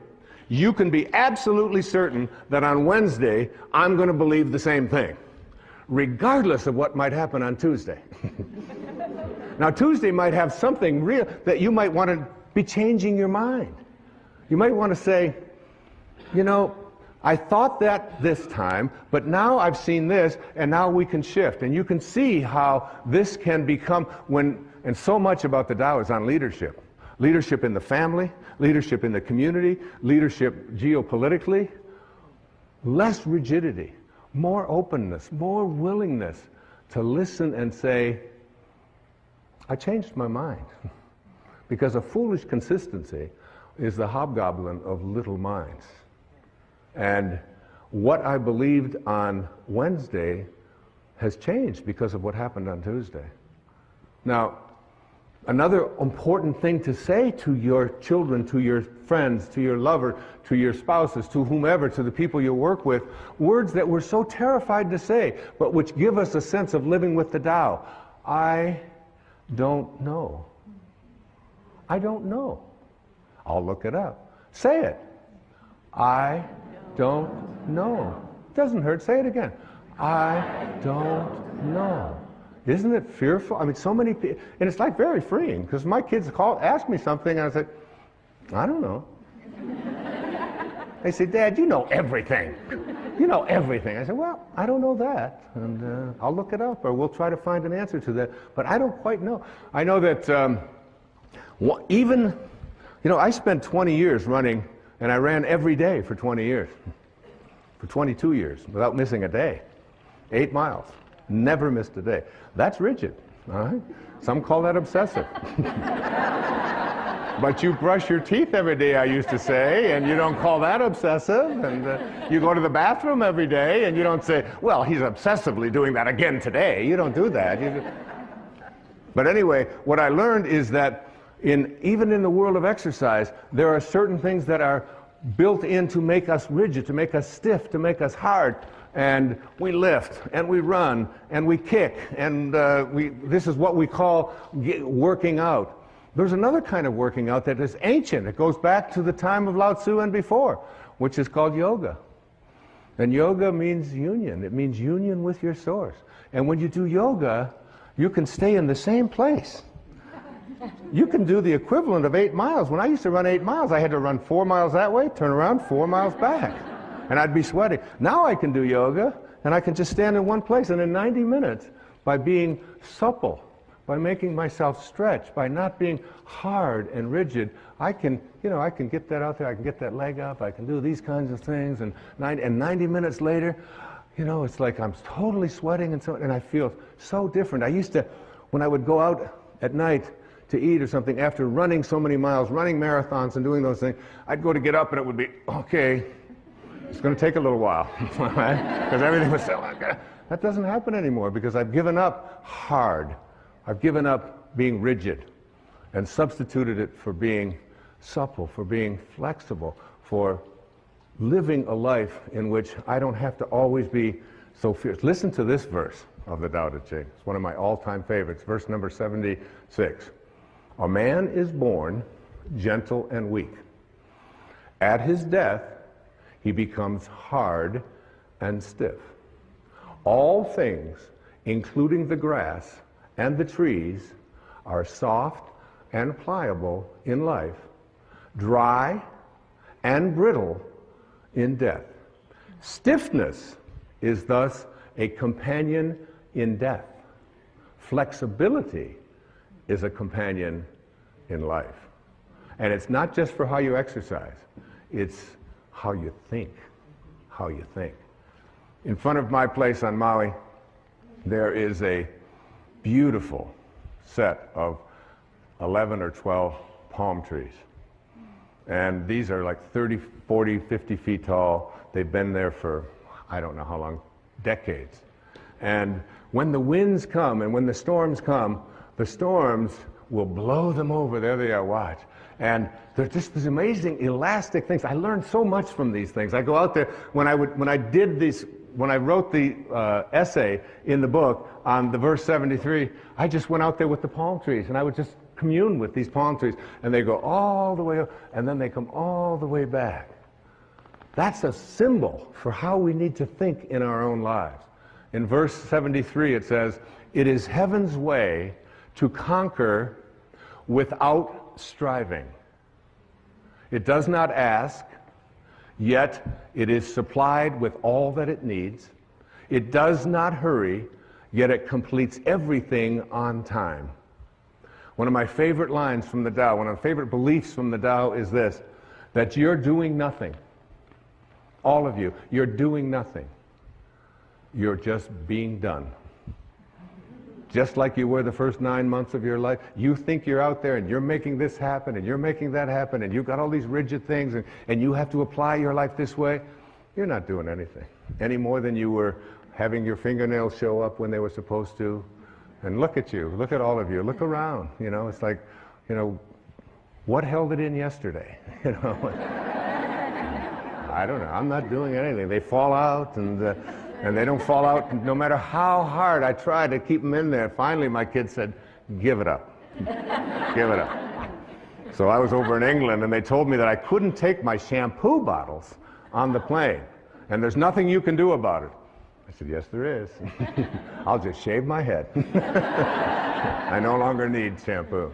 you can be absolutely certain that on Wednesday I'm going to believe the same thing, regardless of what might happen on Tuesday. Now, Tuesday might have something real that you might want to be changing your mind. You might want to say, you know, I thought that this time, but now I've seen this, and now we can shift. And you can see how this can become and so much about the Tao is on leadership. Leadership in the family, leadership in the community, leadership geopolitically. Less rigidity, more openness, more willingness to listen and say, I changed my mind. Because a foolish consistency is the hobgoblin of little minds. And what I believed on Wednesday has changed because of what happened on Tuesday. Now, another important thing to say to your children, to your friends, to your lover, to your spouses, to whomever, to the people you work with, words that we're so terrified to say, but which give us a sense of living with the Tao. I don't know. I don't know. I'll look it up. Say it. I don't know. Doesn't hurt. Say it again. I don't know. Isn't it fearful? I mean, so many people, and it's like very freeing, because my kids ask me something, and I say, I don't know. They say, Dad, you know everything. You know everything. I say, well, I don't know that, and I'll look it up, or we'll try to find an answer to that, but I don't quite know. I know that I spent 20 years running, and I ran every day for 20 years, for 22 years, without missing a day. 8 miles. Never missed a day. That's rigid, all right? Some call that obsessive. But you brush your teeth every day, I used to say, and you don't call that obsessive. And you go to the bathroom every day, and you don't say, well, he's obsessively doing that again today. You don't do that. But anyway, what I learned is that even in the world of exercise, there are certain things that are built in to make us rigid, to make us stiff, to make us hard. And we lift, and we run, and we kick, and this is what we call working out. There's another kind of working out that is ancient. It goes back to the time of Lao Tzu and before, which is called yoga. And yoga means union. It means union with your source. And when you do yoga, you can stay in the same place. You can do the equivalent of 8 miles. When I used to run 8 miles, I had to run 4 miles that way, turn around, 4 miles back. And I'd be sweating. Now I can do yoga, and I can just stand in one place. And in 90 minutes, by being supple, by making myself stretch, by not being hard and rigid, I can get that out there. I can get that leg up. I can do these kinds of things. And 90 minutes later, it's like I'm totally sweating, and I feel so different. I used to, when I would go out at night to eat or something, after running so many miles, running marathons and doing those things, I'd go to get up, and it would be, okay, it's going to take a little while, because everything was so like that. That doesn't happen anymore, because I've given up hard. I've given up being rigid and substituted it for being supple, for being flexible, for living a life in which I don't have to always be so fierce. Listen to this verse of the Tao Te Ching. It's one of my all-time favorites, verse number 76. A man is born gentle and weak. At his death, he becomes hard and stiff. All things, including the grass and the trees, are soft and pliable in life, dry and brittle in death. Stiffness is thus a companion in death. Flexibility is a companion in life. And it's not just for how you exercise, it's how you think. How you think. In front of my place on Maui, there is a beautiful set of 11 or 12 palm trees. And these are like 30, 40, 50 feet tall. They've been there for, I don't know how long, decades. And when the winds come and when the storms come, the storms will blow them over. There they are, watch. And they're just these amazing elastic things. I learned so much from these things. I go out there, when I wrote the essay in the book on the verse 73, I just went out there with the palm trees, and I would just commune with these palm trees, and they go all the way up, and then they come all the way back. That's a symbol for how we need to think in our own lives. In verse 73 it says, "It is heaven's way to conquer without striving. It does not ask, yet it is supplied with all that it needs. It does not hurry, yet it completes everything on time." One of my favorite lines from the Tao, one of my favorite beliefs from the Tao is this, that you're doing nothing. All of you, you're doing nothing. You're just being done. Just like you were the first 9 months of your life. You think you're out there and you're making this happen and you're making that happen and you've got all these rigid things and you have to apply your life this way. You're not doing anything. Any more than you were having your fingernails show up when they were supposed to. And look at you. Look at all of you. Look around. You know, it's like, you know, what held it in yesterday? You know, I don't know. I'm not doing anything. They fall out and they don't fall out no matter how hard I try to keep them in there. Finally, my kid said, "Give it up. Give it up." So I was over in England, and they told me that I couldn't take my shampoo bottles on the plane. And there's nothing you can do about it. I said, "Yes, there is. I'll just shave my head. I no longer need shampoo."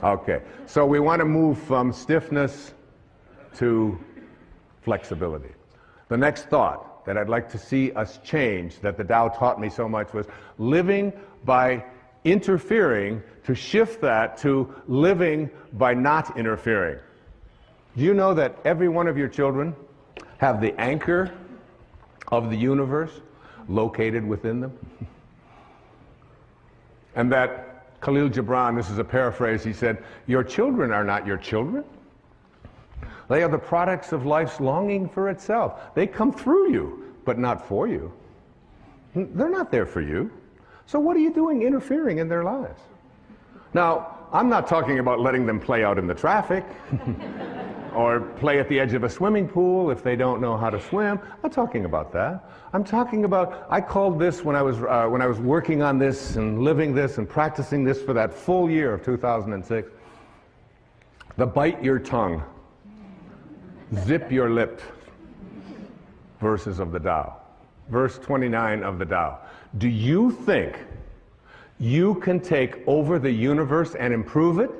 Okay, so we want to move from stiffness to flexibility. The next thought that I'd like to see us change, that the Tao taught me so much, was living by interfering, to shift that to living by not interfering. Do you know that every one of your children have the anchor of the universe located within them? And that Khalil Gibran, this is a paraphrase, he said, "Your children are not your children. They are the products of life's longing for itself. They come through you, but not for you. They're not there for you. So what are you doing interfering in their lives?" Now, I'm not talking about letting them play out in the traffic or play at the edge of a swimming pool if they don't know how to swim. I'm not talking about that. I'm talking about, I called this when I was working on this and living this and practicing this for that full year of 2006, the bite your tongue, zip your lip verses of the Tao. Verse 29 of the Tao. Do you think you can take over the universe and improve it?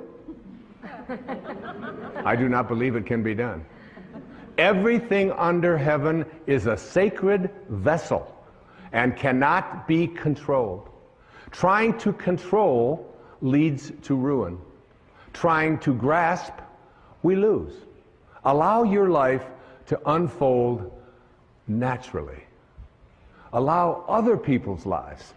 I do not believe it can be done. Everything under heaven is a sacred vessel and cannot be controlled. Trying to control leads to ruin. Trying to grasp, we lose. Allow your life to unfold naturally. Allow other people's lives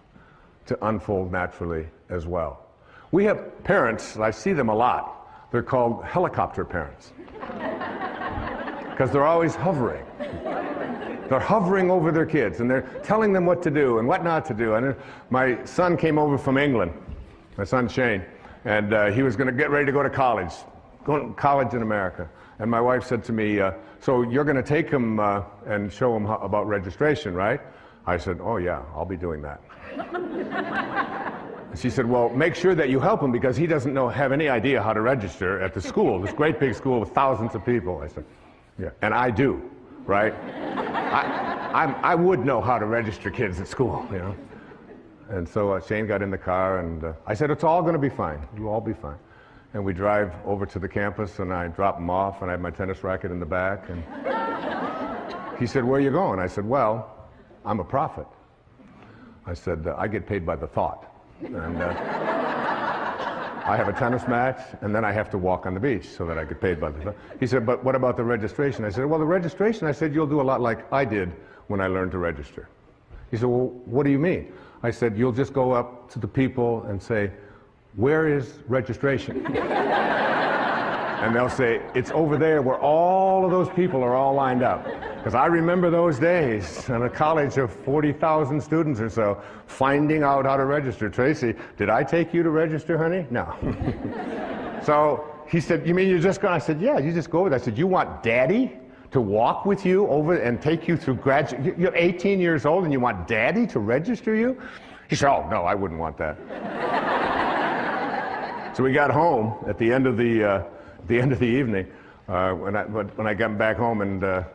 to unfold naturally as well. We have parents, I see them a lot, they're called helicopter parents. Because they're always hovering. They're hovering over their kids and they're telling them what to do and what not to do. And my son came over from England, my son Shane, and he was going to get ready to go to college, in America. And my wife said to me, "So you're going to take him and show him about registration, right?" I said, "Oh yeah, I'll be doing that." She said, "Well, make sure that you help him because he doesn't have any idea how to register at the school, this great big school with thousands of people." I said, "Yeah, and I do, right? I would know how to register kids at school, you know." And so Shane got in the car and I said, "It's all going to be fine. You'll all be fine." And we drive over to the campus and I drop him off and I have my tennis racket in the back. And he said, "Where are you going?" I said, "Well, I'm a prophet." I said, "I get paid by the thought. And I have a tennis match and then I have to walk on the beach so that I get paid by the thought." He said, "But what about the registration?" I said, "Well, the registration," I said, "you'll do a lot like I did when I learned to register." He said, "Well, what do you mean?" I said, "You'll just go up to the people and say, 'Where is registration?'" And they'll say, it's over there where all of those people are all lined up. Because I remember those days in a college of 40,000 students or so, finding out how to register. Tracy, did I take you to register, honey? No. So he said, you mean you're just going? I said, yeah, you just go over there. I said, you want Daddy to walk with you over and take you through graduate? You're 18 years old and you want Daddy to register you? He said, oh, no, I wouldn't want that. So we got home at the end of the evening, when I got back home, and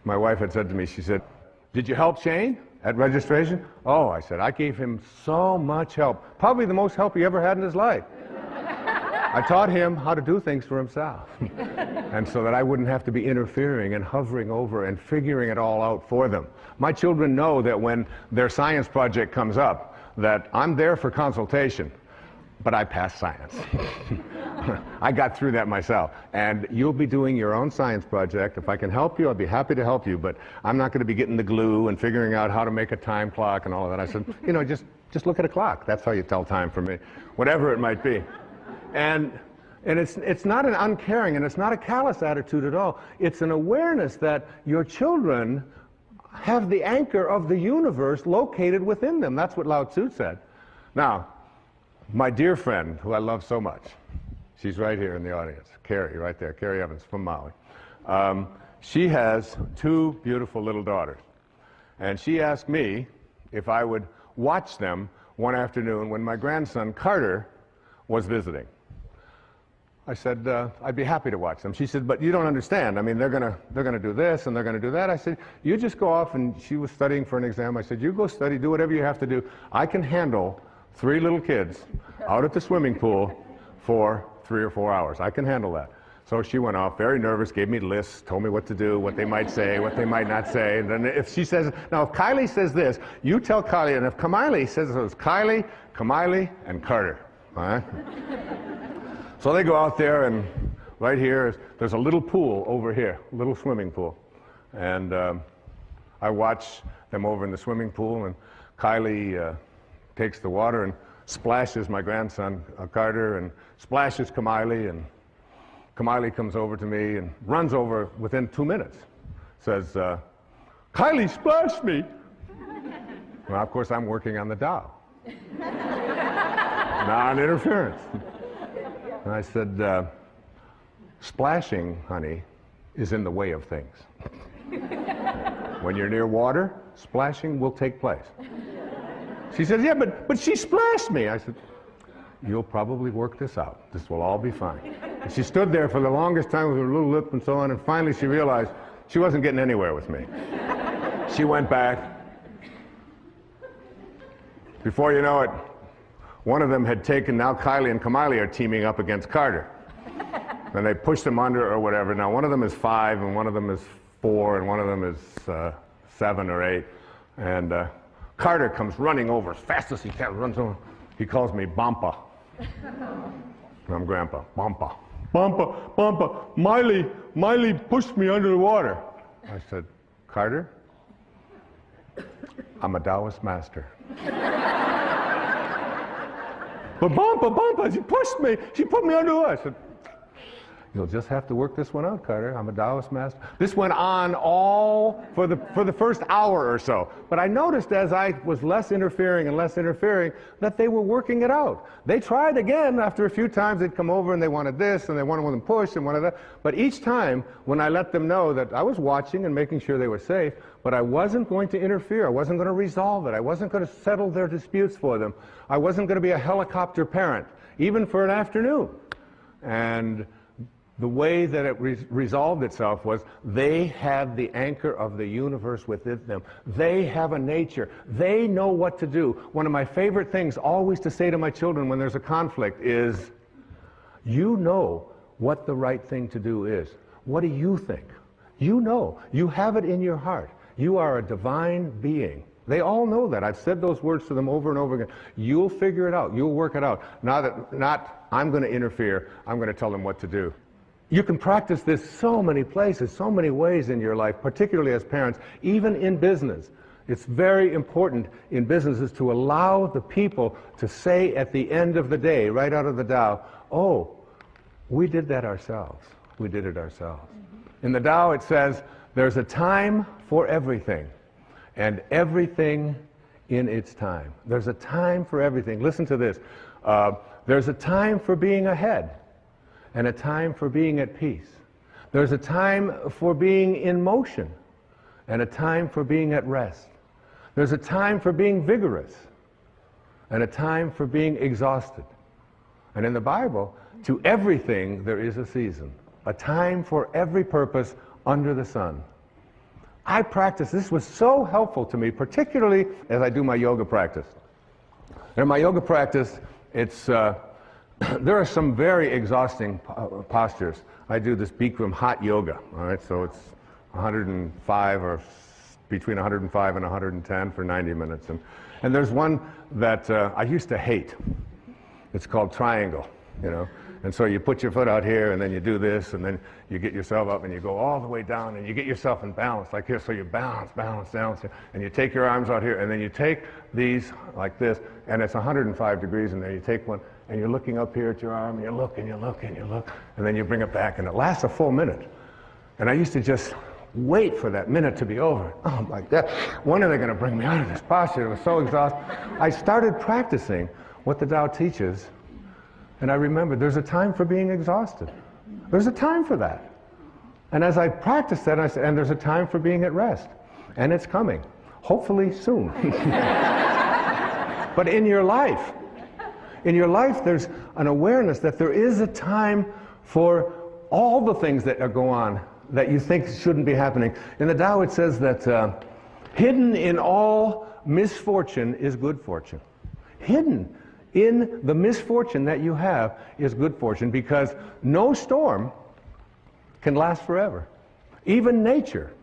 my wife had said to me, she said, did you help Shane at registration? Oh, I said, I gave him so much help, probably the most help he ever had in his life. I taught him how to do things for himself, and so that I wouldn't have to be interfering and hovering over and figuring it all out for them. My children know that when their science project comes up, that I'm there for consultation, but I passed science. I got through that myself. And you'll be doing your own science project. If I can help you, I'll be happy to help you, but I'm not going to be getting the glue and figuring out how to make a time clock and all of that. I said, you know, just look at a clock. That's how you tell time for me, whatever it might be. And it's not an uncaring, and it's not a callous attitude at all. It's an awareness that your children have the anchor of the universe located within them. That's what Lao Tzu said. Now, my dear friend, who I love so much, she's right here in the audience, Carrie, right there, Carrie Evans from Maui. She has two beautiful little daughters. And she asked me if I would watch them one afternoon when my grandson, Carter, was visiting. I said, I'd be happy to watch them. She said, but you don't understand. I mean, they're gonna do this and they're gonna do that. I said, you just go off, and she was studying for an exam. I said, you go study, do whatever you have to do. I can handle 3 little kids out at the swimming pool for 3 or 4 hours. I can handle that. So she went off, very nervous, gave me lists, told me what to do, what they might say, what they might not say. And then if she says, now if Kylie says this, you tell Kylie, and if Kamiley says it was Kylie, Kamiley, and Carter. All right? So they go out there, and right here, there's a little pool over here, a little swimming pool. And I watch them over in the swimming pool, and Kylie takes the water and splashes my grandson, Carter, and splashes Kamiley, and Kamiley comes over to me and runs over within 2 minutes. Says, Kylie splashed me. Well, of course, I'm working on the Tao. Non-interference. And I said, splashing, honey, is in the way of things. When you're near water, splashing will take place. She said, yeah, but she splashed me. I said, you'll probably work this out. This will all be fine. And she stood there for the longest time with her little lip and so on, and finally she realized she wasn't getting anywhere with me. She went back. Before you know it, one of them had taken, now Kylie and Kamiley are teaming up against Carter. And they pushed him under or whatever. Now one of them is 5, and one of them is 4, and one of them is 7 or 8. And Carter comes running over as fast as he can, runs over. He calls me Bampa. I'm Grandpa. Bampa. Bampa, Bampa, Miley pushed me under the water. I said, Carter, I'm a Taoist master. But Bampa, she pushed me. She put me under the water. I said, you'll just have to work this one out, Carter. I'm a Taoist master. This went on all for the first hour or so. But I noticed as I was less interfering and less interfering that they were working it out. They tried again after a few times. They'd come over and they wanted this and they wanted them pushed and wanted that. But each time when I let them know that I was watching and making sure they were safe, but I wasn't going to interfere. I wasn't going to resolve it. I wasn't going to settle their disputes for them. I wasn't going to be a helicopter parent, even for an afternoon. And the way that it resolved itself was they had the anchor of the universe within them. They have a nature. They know what to do. One of my favorite things always to say to my children when there's a conflict is, you know what the right thing to do is. What do you think? You know. You have it in your heart. You are a divine being. They all know that. I've said those words to them over and over again. You'll figure it out. You'll work it out. Not I'm going to interfere. I'm going to tell them what to do. You can practice this so many places, so many ways in your life, particularly as parents, even in business. It's very important in businesses to allow the people to say at the end of the day, right out of the Tao, oh, We did that ourselves. We did it ourselves. In the Tao it says, there's a time for everything, and everything in its time. There's a time for everything. Listen to this. There's a time for being ahead, and a time for being at peace. There's a time for being in motion, and a time for being at rest. There's a time for being vigorous, and a time for being exhausted. And in the Bible, to everything there is a season, a time for every purpose under the sun. I practice, this was so helpful to me, particularly as I do my yoga practice. In my yoga practice, it's, there are some very exhausting postures. I do this Bikram hot yoga, all right, so it's 105 or between 105 and 110 for 90 minutes. And there's one that I used to hate. It's called triangle, you know. And so you put your foot out here, and then you do this, and then you get yourself up, and you go all the way down, and you get yourself in balance, like here. So you balance, and you take your arms out here, and then you take these like this, and it's 105 degrees in there. You take one, and you're looking up here at your arm, and you look, and you look, and you look, and then you bring it back, and it lasts a full minute. And I used to just wait for that minute to be over. Oh, my God. When are they going to bring me out of this posture? It was so exhausting. I started practicing what the Tao teaches, and I remembered there's a time for being exhausted. There's a time for that. And as I practiced that, I said, and there's a time for being at rest. And it's coming. Hopefully soon. But in your life, there's an awareness that there is a time for all the things that go on that you think shouldn't be happening. In the Tao it says that hidden in all misfortune is good fortune. Hidden in the misfortune that you have is good fortune, because no storm can last forever. Even nature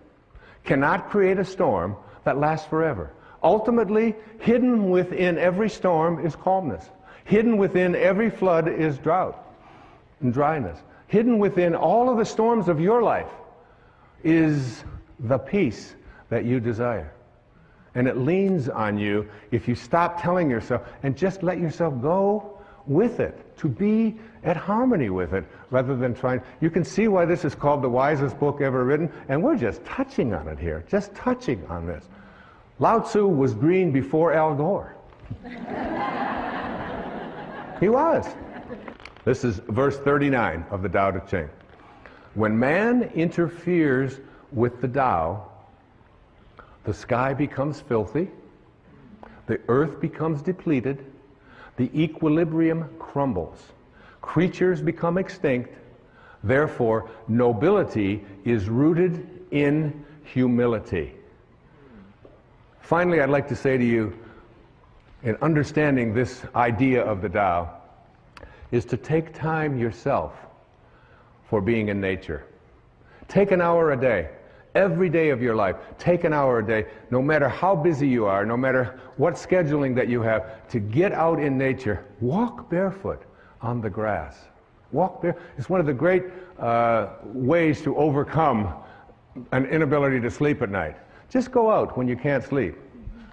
cannot create a storm that lasts forever. Ultimately, hidden within every storm is calmness. Hidden within every flood is drought and dryness. Hidden within all of the storms of your life is the peace that you desire. And it leans on you if you stop telling yourself and just let yourself go with it, to be at harmony with it, rather than trying. You can see why this is called the wisest book ever written, and we're just touching on it here, just touching on this. Lao Tzu was green before Al Gore. He was. This is verse 39 of the Tao Te Ching. When man interferes with the Tao, the sky becomes filthy, the earth becomes depleted, the equilibrium crumbles, creatures become extinct, therefore nobility is rooted in humility. Finally, I'd like to say to you, in understanding this idea of the Tao, is to take time yourself for being in nature. Take an hour a day. Every day of your life, take an hour a day, no matter how busy you are, no matter what scheduling that you have, to get out in nature. Walk barefoot on the grass. Walk barefoot. It's one of the great ways to overcome an inability to sleep at night. Just go out when you can't sleep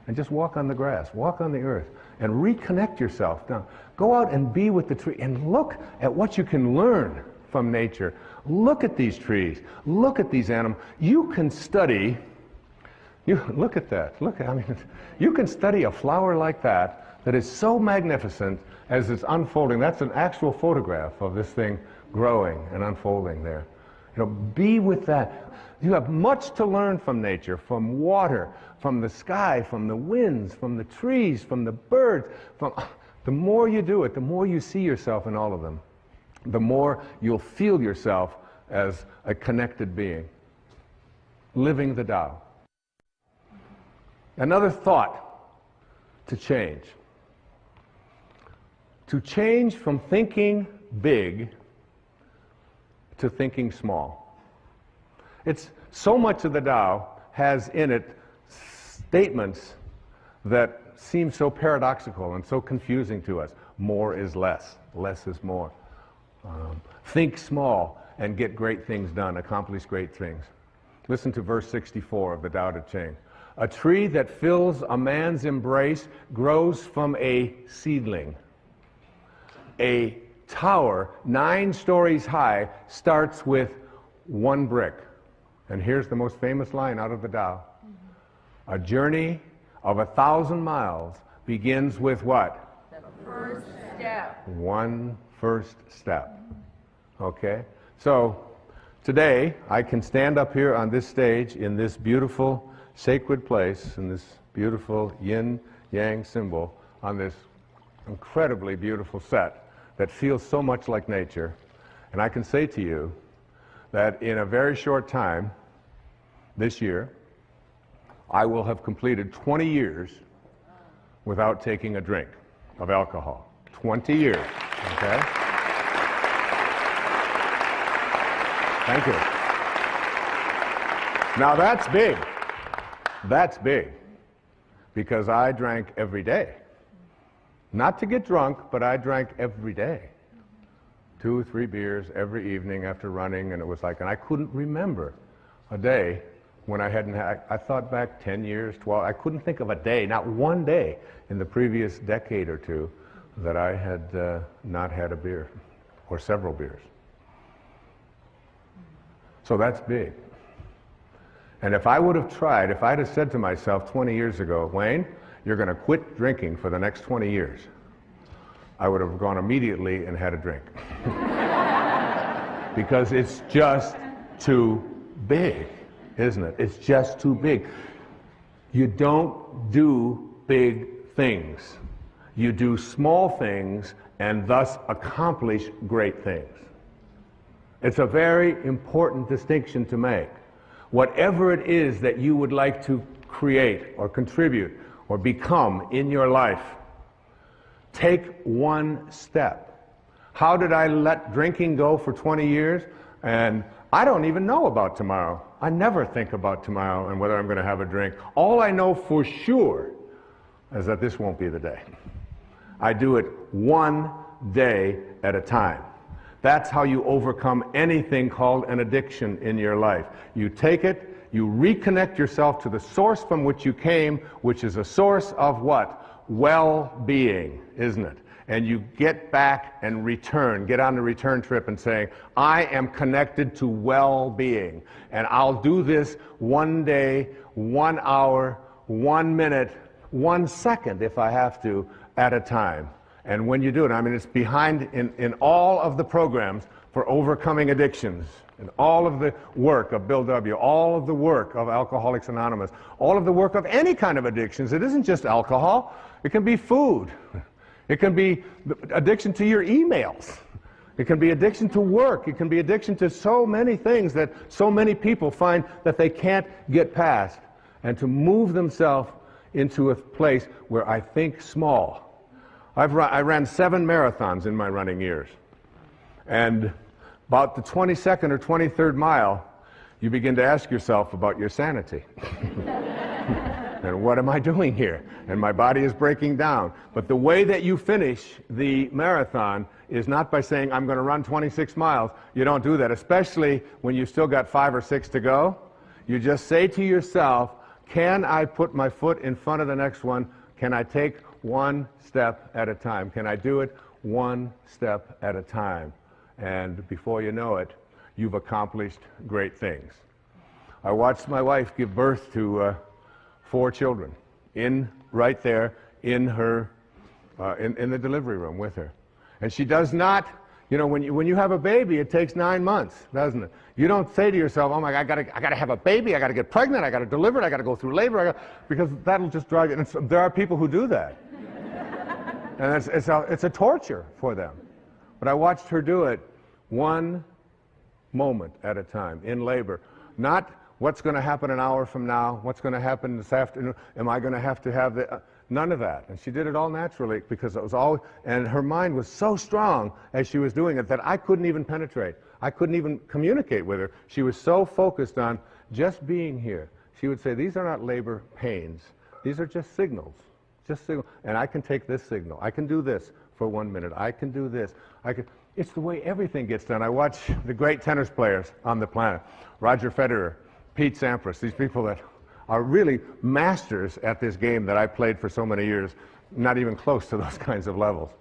and just walk on the grass, walk on the earth, and reconnect yourself. Now, go out and be with the tree and look at what you can learn from nature. Look at these trees. Look at these animals. You can study. Look at that. You can study a flower like that is so magnificent as it's unfolding. That's an actual photograph of this thing growing and unfolding there. You know, be with that. You have much to learn from nature, from water, from the sky, from the winds, from the trees, from the birds. The more you do it, the more you see yourself in all of them, the more you'll feel yourself as a connected being, living the Tao. Another thought to change. To change from thinking big to thinking small. It's so much of the Tao has in it statements that seem so paradoxical and so confusing to us. More is less. Less is more. Think small and get great things done, accomplish great things. Listen to verse 64 of the Tao Te Ching. A tree that fills a man's embrace grows from a seedling. A tower 9 stories high starts with 1 brick. And here's the most famous line out of the Tao. A journey of 1,000 miles begins with what? The first step. 1 first step. Okay? So today I can stand up here on this stage in this beautiful sacred place, in this beautiful yin-yang symbol, on this incredibly beautiful set that feels so much like nature. And I can say to you that in a very short time, this year, I will have completed 20 years without taking a drink of alcohol. 20 years, okay? Thank you. Now that's big. That's big. Because I drank every day. Not to get drunk, but I drank every day. 2 or 3 beers every evening after running, and it was like, and I couldn't remember a day when I hadn't had, I thought back 10 years, 12, I couldn't think of a day, not one day in the previous decade or two that I had not had a beer, or several beers. So that's big. And if I would have tried, if I'd have said to myself 20 years ago, Wayne, you're going to quit drinking for the next 20 years, I would have gone immediately and had a drink. Because it's just too big, isn't it? It's just too big. You don't do big things. You do small things and thus accomplish great things. It's a very important distinction to make. Whatever it is that you would like to create or contribute or become in your life, take 1 step. How did I let drinking go for 20 years? And I don't even know about tomorrow. I never think about tomorrow and whether I'm going to have a drink. All I know for sure is that this won't be the day. I do it 1 day at a time. That's how you overcome anything called an addiction in your life. You take it, you reconnect yourself to the source from which you came, which is a source of what? Well-being, isn't it? And you get back and return, get on the return trip and saying, I am connected to well-being. And I'll do this 1 day, 1 hour, 1 minute, 1 second, if I have to, at a time. And when you do it, I mean, it's behind in all of the programs for overcoming addictions, and all of the work of Bill W., all of the work of Alcoholics Anonymous, all of the work of any kind of addictions. It isn't just alcohol. It can be food. It can be addiction to your emails. It can be addiction to work. It can be addiction to so many things that so many people find that they can't get past. And to move themselves into a place where I think small. I ran 7 marathons in my running years. And about the 22nd or 23rd mile, you begin to ask yourself about your sanity. And what am I doing here? And my body is breaking down. But the way that you finish the marathon is not by saying, I'm going to run 26 miles. You don't do that, especially when you've still got 5 or 6 to go. You just say to yourself, can I put my foot in front of the next one? Can I take 1 step at a time? Can I do it 1 step at a time? And before you know it, you've accomplished great things. I watched my wife give birth to 4 children, right there in her, in the delivery room with her. And she does not, you know, when you have a baby, it takes 9 months, doesn't it? You don't say to yourself, oh my God, I gotta have a baby, I gotta get pregnant, I gotta deliver it, I gotta go through labor, because that'll just drive you. And there are people who do that. And it's a torture for them. But I watched her do it 1 moment at a time in labor. Not what's going to happen an hour from now, what's going to happen this afternoon, am I going to have the... none of that. And she did it all naturally because it was all... And her mind was so strong as she was doing it that I couldn't even penetrate. I couldn't even communicate with her. She was so focused on just being here. She would say, these are not labor pains. These are just signals. Just signal. And I can take this signal. I can do this for 1 minute. I can do this. It's the way everything gets done. I watch the great tennis players on the planet. Roger Federer, Pete Sampras, these people that are really masters at this game that I played for so many years, not even close to those kinds of levels.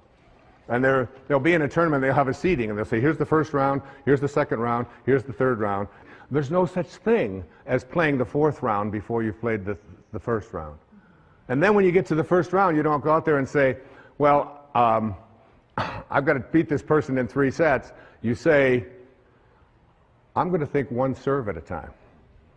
And they'll be in a tournament, they'll have a seeding, and they'll say, here's the first round, here's the second round, here's the third round. There's no such thing as playing the fourth round before you've played the first round. And then when you get to the first round, you don't go out there and say, well, I've got to beat this person in 3 sets. You say, I'm going to think one serve at a time.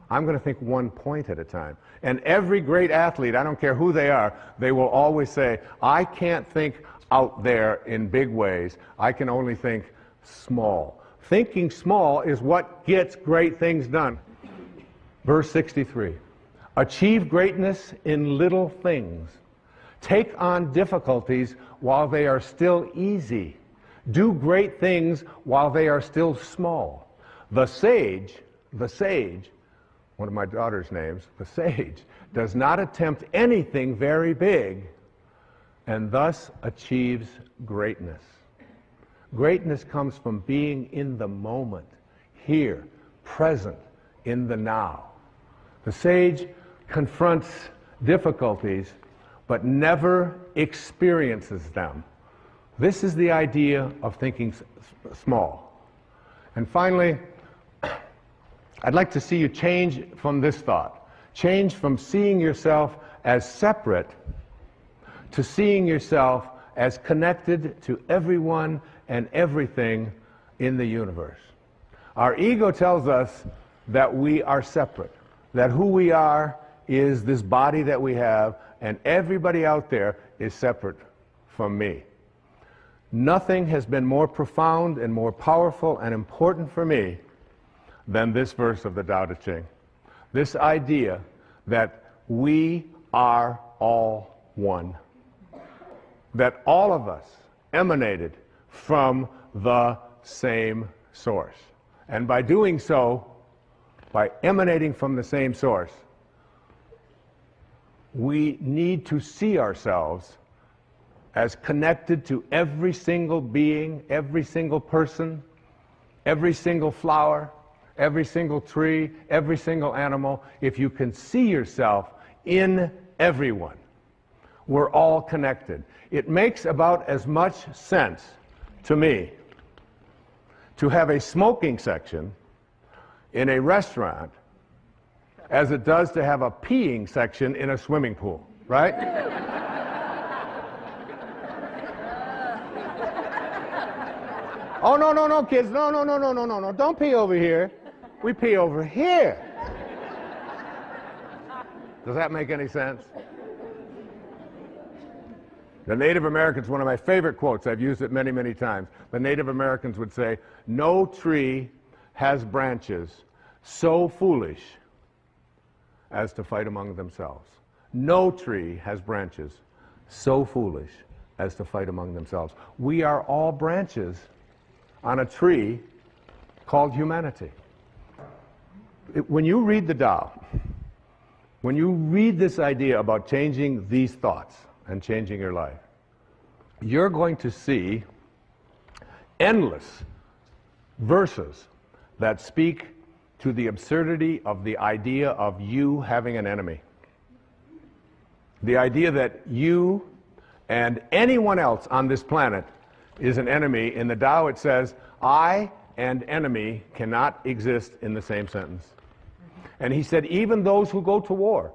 I'm going to think 1 point at a time. And every great athlete, I don't care who they are, they will always say, I can't think out there in big ways. I can only think small. Thinking small is what gets great things done. Verse 63, achieve greatness in little things. Take on difficulties while they are still easy. Do great things while they are still small. The sage, one of my daughter's names, the sage, does not attempt anything very big and thus achieves greatness. Greatness comes from being in the moment, here, present, in the now. The sage confronts difficulties but never experiences them. This is the idea of thinking small. And finally, I'd like to see you change from this thought. Change from seeing yourself as separate to seeing yourself as connected to everyone and everything in the universe. Our ego tells us that we are separate, that who we are is this body that we have, and everybody out there is separate from me. Nothing has been more profound and more powerful and important for me than this verse of the Tao Te Ching. This idea that we are all one. That all of us emanated from the same source. And by doing so, by emanating from the same source, we need to see ourselves as connected to every single being, every single person, every single flower, every single tree, every single animal. If you can see yourself in everyone, we're all connected. It makes about as much sense to me to have a smoking section in a restaurant as it does to have a peeing section in a swimming pool, right? Oh, no, kids, no, don't pee over here. We pee over here. Does that make any sense? The Native Americans, one of my favorite quotes, I've used it many, many times. The Native Americans would say, no tree has branches so foolish as to fight among themselves. No tree has branches so foolish as to fight among themselves. We are all branches on a tree called humanity. When you read the Tao, when you read this idea about changing these thoughts and changing your life, you're going to see endless verses that speak to the absurdity of the idea of you having an enemy. The idea that you and anyone else on this planet is an enemy. In the Tao it says, I and enemy cannot exist in the same sentence. And he said, even those who go to war,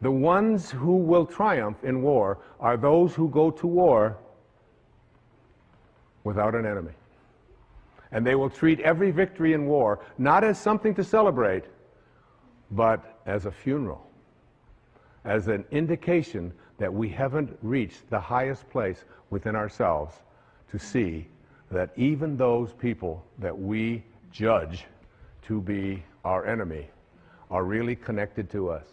the ones who will triumph in war are those who go to war without an enemy. And they will treat every victory in war not as something to celebrate, but as a funeral, as an indication that we haven't reached the highest place within ourselves to see that even those people that we judge to be our enemy are really connected to us.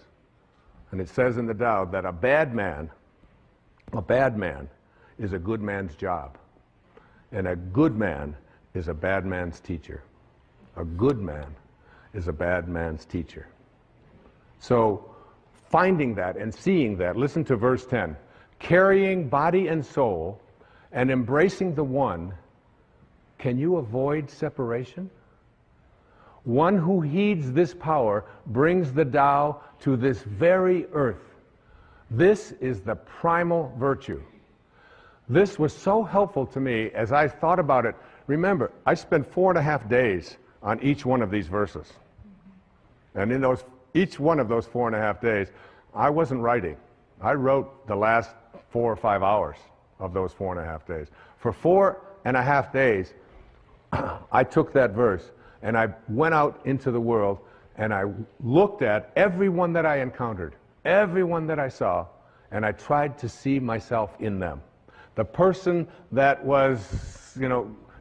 And it says in the Tao that a bad man is a good man's job, and a good man is a bad man's teacher. A good man is a bad man's teacher. So finding that and seeing that, listen to verse 10. Carrying body and soul and embracing the one, can you avoid separation? One who heeds this power brings the Tao to this very earth. This is the primal virtue. This was so helpful to me as I thought about it. Remember, I spent 4.5 days on each one of these verses. And in each one of those 4.5 days, I wasn't writing. I wrote the last 4 or 5 hours of those 4.5 days. For 4.5 days, I took that verse and I went out into the world and I looked at everyone that I encountered, everyone that I saw, and I tried to see myself in them. The person that was,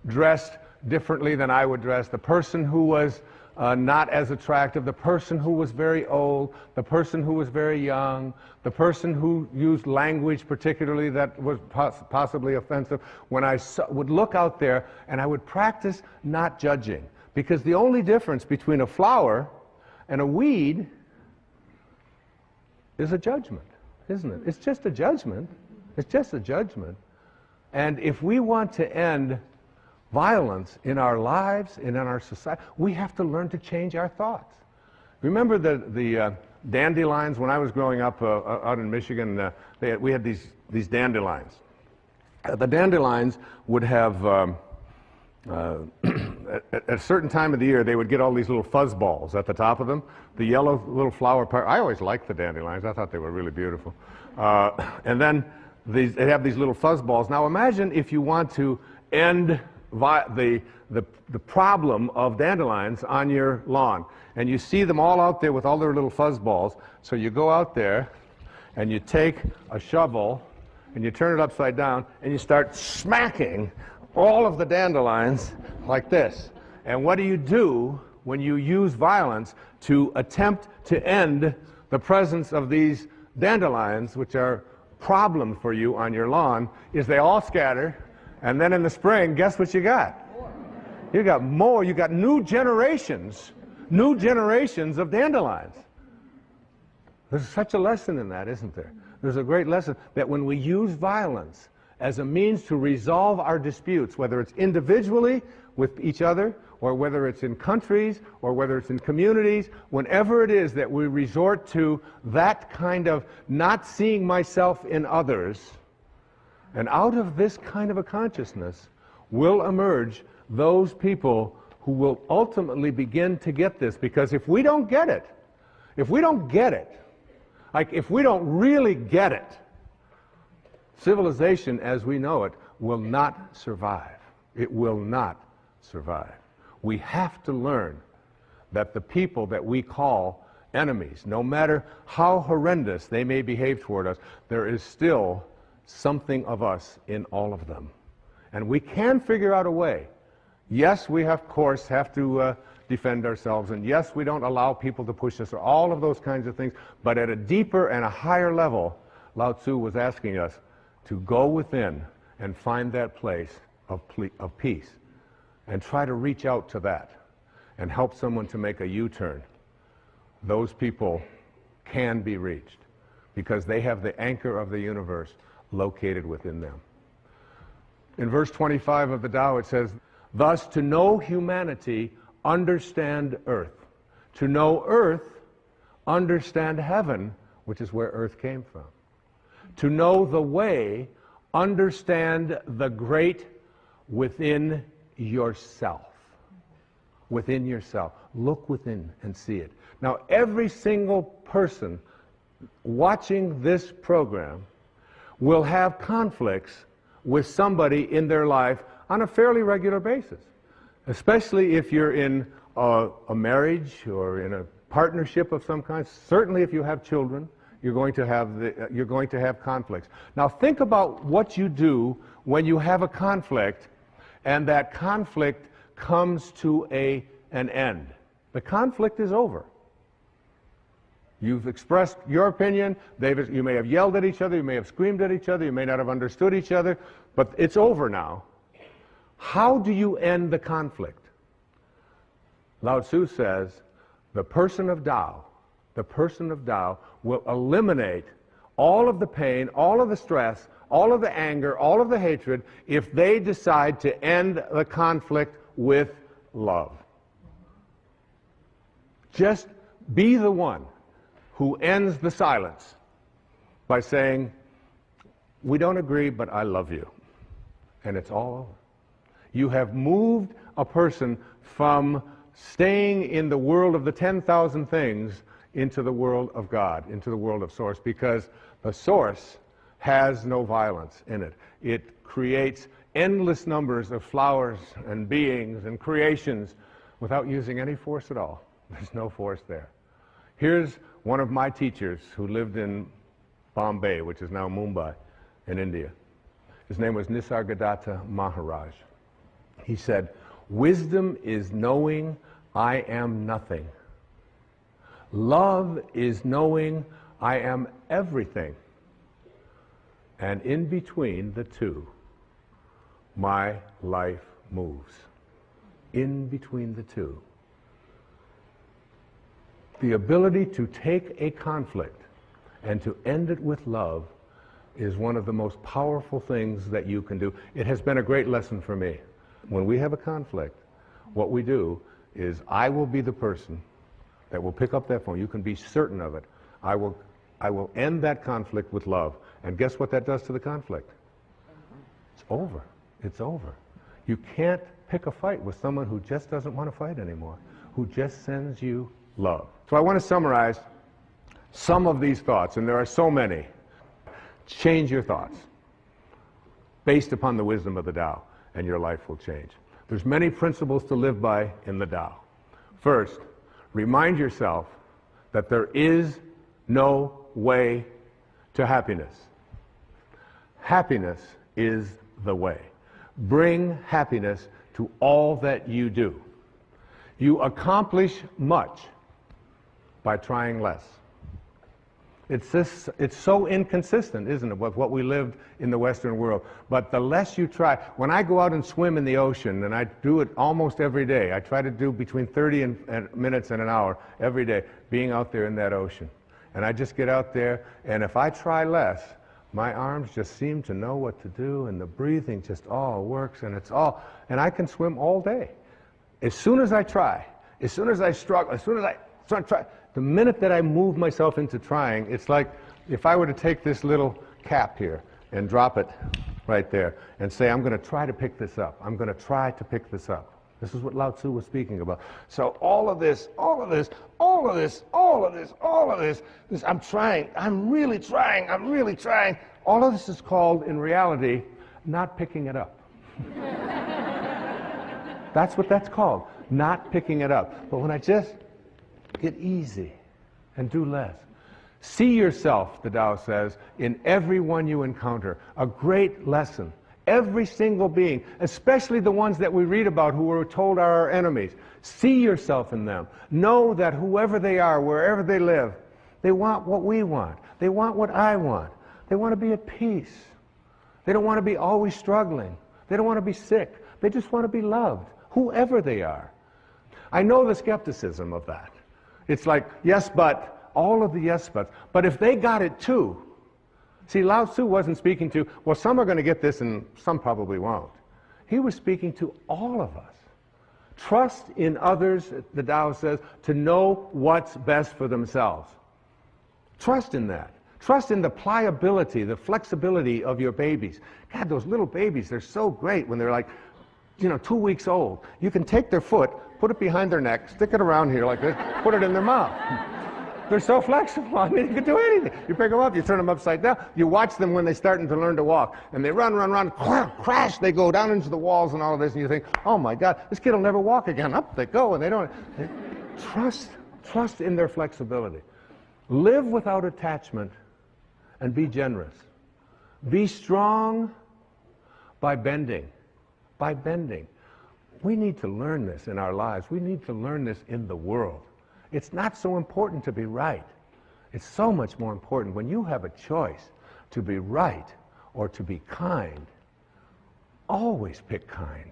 dressed differently than I would dress, the person who was not as attractive, the person who was very old, the person who was very young, the person who used language particularly that was possibly offensive. When I would look out there and I would practice not judging, because the only difference between a flower and a weed is a judgment, isn't it? It's just a judgment. It's just a judgment. And if we want to end violence in our lives and in our society, we have to learn to change our thoughts. Remember the dandelions? When I was growing up out in Michigan, we had these dandelions. The dandelions would have, at a certain time of the year, they would get all these little fuzz balls at the top of them. The yellow little flower part. I always liked the dandelions. I thought they were really beautiful. And then they have these little fuzz balls. Now imagine if you want to end the problem of dandelions on your lawn, and you see them all out there with all their little fuzz balls. So you go out there and you take a shovel and you turn it upside down and you start smacking all of the dandelions like this. And what do you do when you use violence to attempt to end the presence of these dandelions, which are a problem for you on your lawn? Is they all scatter. And then in the spring, guess what you got? You got more. You got new generations of dandelions. There's such a lesson in that, isn't there? There's a great lesson that when we use violence as a means to resolve our disputes, whether it's individually with each other, or whether it's in countries, or whether it's in communities, whenever it is that we resort to that kind of not seeing myself in others, and out of this kind of a consciousness will emerge those people who will ultimately begin to get this. Because if we don't get it, like if we don't really get it, civilization as we know it will not survive. It will not survive. We have to learn that the people that we call enemies, no matter how horrendous they may behave toward us, there is still something of us in all of them. And we can figure out a way. Yes, we of course have to defend ourselves, and yes, we don't allow people to push us, or all of those kinds of things, but at a deeper and a higher level, Lao Tzu was asking us to go within and find that place of peace, and try to reach out to that, and help someone to make a U-turn. Those people can be reached, because they have the anchor of the universe located within them. In verse 25 of the Tao it says, "Thus to know humanity, understand earth. To know earth, understand heaven," which is where earth came from. To know the way, understand the great within yourself. Within yourself. Look within and see it. Now, every single person watching this program will have conflicts with somebody in their life on a fairly regular basis, especially if you're in a marriage or in a partnership of some kind. Certainly if you have children, you're going to have conflicts. Now think about what you do when you have a conflict and that conflict comes to an end. The conflict is over. You've expressed your opinion. You may have yelled at each other, you may have screamed at each other, you may not have understood each other, but it's over now. How do you end the conflict? Lao Tzu says, the person of Tao will eliminate all of the pain, all of the stress, all of the anger, all of the hatred, if they decide to end the conflict with love. Just be the one who ends the silence by saying, "We don't agree, but I love you." and it's all over. You have moved a person from staying in the world of the 10,000 things into the world of God, into the world of Source, because the Source has no violence in it. It creates endless numbers of flowers and beings and creations without using any force at all. There's no force there. Here's one of my teachers who lived in Bombay, which is now Mumbai, in India. His name was Nisargadatta Maharaj. He said, "Wisdom is knowing I am nothing. Love is knowing I am everything. And in between the two, my life moves." In between the two. The ability to take a conflict and to end it with love is one of the most powerful things that you can do. It has been a great lesson for me. When we have a conflict, what we do is I will be the person that will pick up that phone. You can be certain of it. I will end that conflict with love. And guess what that does to the conflict? It's over. It's over. You can't pick a fight with someone who just doesn't want to fight anymore, who just sends you love. So I want to summarize some of these thoughts, and there are so many. Change your thoughts based upon the wisdom of the Tao, and your life will change. There's many principles to live by in the Tao. First, remind yourself that there is no way to happiness. Happiness is the way. Bring happiness to all that you do. You accomplish much by trying less. It's so inconsistent, isn't it, with what we lived in the Western world. But the less you try, when I go out and swim in the ocean, and I do it almost every day, I try to do between 30 minutes and an hour every day, being out there in that ocean. And I just get out there, and if I try less, my arms just seem to know what to do, and the breathing just all works, and and I can swim all day. As soon as I try, as soon as I struggle, as soon as I start trying, the minute that I move myself into trying, it's like if I were to take this little cap here and drop it right there and say, I'm going to try to pick this up. I'm going to try to pick this up. This is what Lao Tzu was speaking about. So all of this, I'm trying, I'm really trying. All of this is called, in reality, not picking it up. That's what that's called, not picking it up. But when I just get easy and do less. See yourself, the Tao says, in everyone you encounter. A great lesson. Every single being, especially the ones that we read about who we're told are our enemies. See yourself in them. Know that whoever they are, wherever they live, they want what we want. They want what I want. They want to be at peace. They don't want to be always struggling. They don't want to be sick. They just want to be loved, whoever they are. I know the skepticism of that. It's like, yes, but, all of the yes, buts. But if they got it too, see, Lao Tzu wasn't speaking to, well, some are going to get this and some probably won't. He was speaking to all of us. Trust in others, the Tao says, to know what's best for themselves. Trust in that. Trust in the pliability, the flexibility of your babies. God, those little babies, they're so great when they're like, 2 weeks old. You can take their foot, put it behind their neck, stick it around here like this, put it in their mouth. They're so flexible. I mean, you can do anything. You pick them up, you turn them upside down. You watch them when they're starting to learn to walk. And they run, crash, they go down into the walls and all of this. And you think, oh my God, this kid will never walk again. Up they go, and they don't. Trust in their flexibility. Live without attachment and be generous. Be strong by bending. By bending. We need to learn this in our lives. We need to learn this in the world. It's not so important to be right. It's so much more important when you have a choice to be right or to be kind. Always pick kind.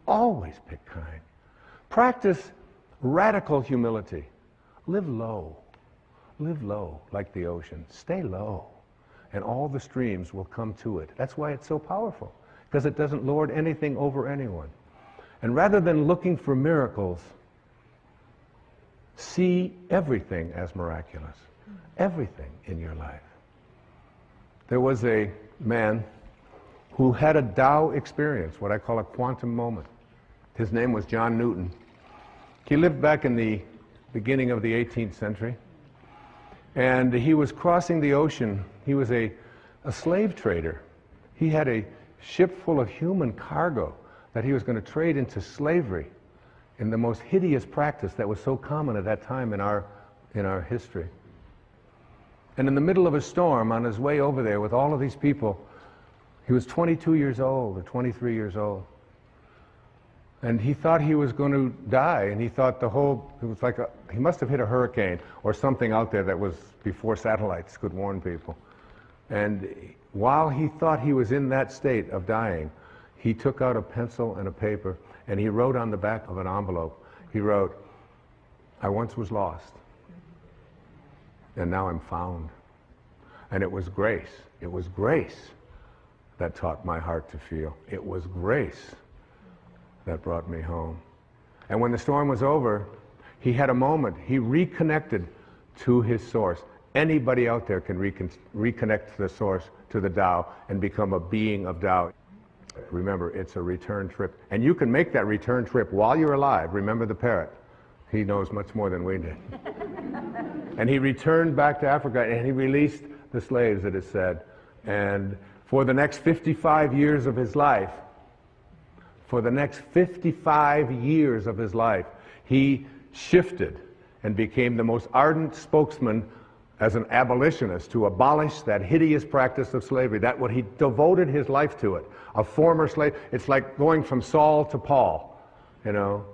Always pick kind. Practice radical humility. Live low. Live low like the ocean. Stay low. And all the streams will come to it. That's why it's so powerful, because it doesn't lord anything over anyone. And rather than looking for miracles, see everything as miraculous. Everything in your life. There was a man who had a Tao experience, what I call a quantum moment. His name was John Newton. He lived back in the beginning of the 18th century, and he was crossing the ocean. He was a slave trader. He had a ship full of human cargo that he was going to trade into slavery in the most hideous practice that was so common at that time in our history. And in the middle of a storm, on his way over there with all of these people, he was 22 years old or 23 years old. And he thought he was going to die, and he thought it was like he must have hit a hurricane or something out there that was before satellites could warn people. And while he thought he was in that state of dying, he took out a pencil and a paper, and he wrote on the back of an envelope, he wrote, "I once was lost, and now I'm found." And it was grace. It was grace that taught my heart to feel. It was grace that brought me home. And when the storm was over, he had a moment. He reconnected to his source. Anybody out there can reconnect to the source, to the Tao, and become a being of Tao. Remember, it's a return trip. And you can make that return trip while you're alive. Remember the parrot. He knows much more than we did. And he returned back to Africa, and he released the slaves, it is said. And for the next 55 years of his life, he shifted and became the most ardent spokesman as an abolitionist to abolish that hideous practice of slavery. That's what he devoted his life to it. A former slave, it's like going from Saul to Paul, you know,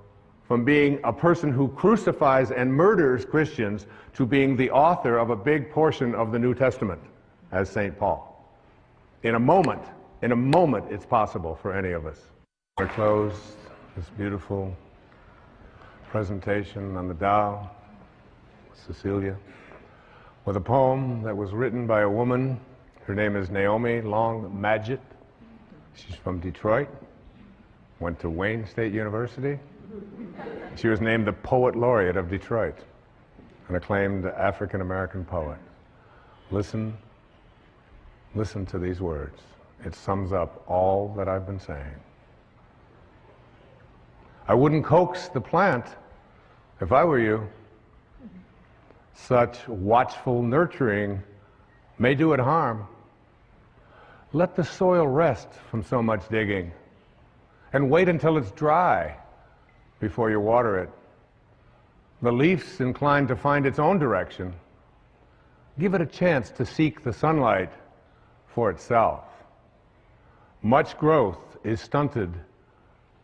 from being a person who crucifies and murders Christians to being the author of a big portion of the New Testament as St. Paul. In a moment, it's possible for any of us. I close this beautiful presentation on the Tao, Cecilia, with a poem that was written by a woman. Her name is Naomi Long Madgett. She's from Detroit, went to Wayne State University. She was named the Poet Laureate of Detroit, an acclaimed African-American poet. Listen to these words. It sums up all that I've been saying. I wouldn't coax the plant if I were you. Such watchful nurturing may do it harm. Let the soil rest from so much digging, and wait until it's dry before you water it. The leaf's inclined to find its own direction. Give it a chance to seek the sunlight for itself. Much growth is stunted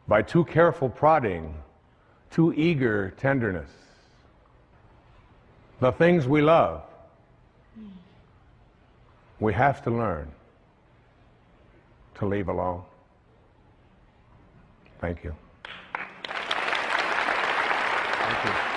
by too careful prodding, too eager tenderness. The things we love, we have to learn to leave alone. Thank you. Thank you.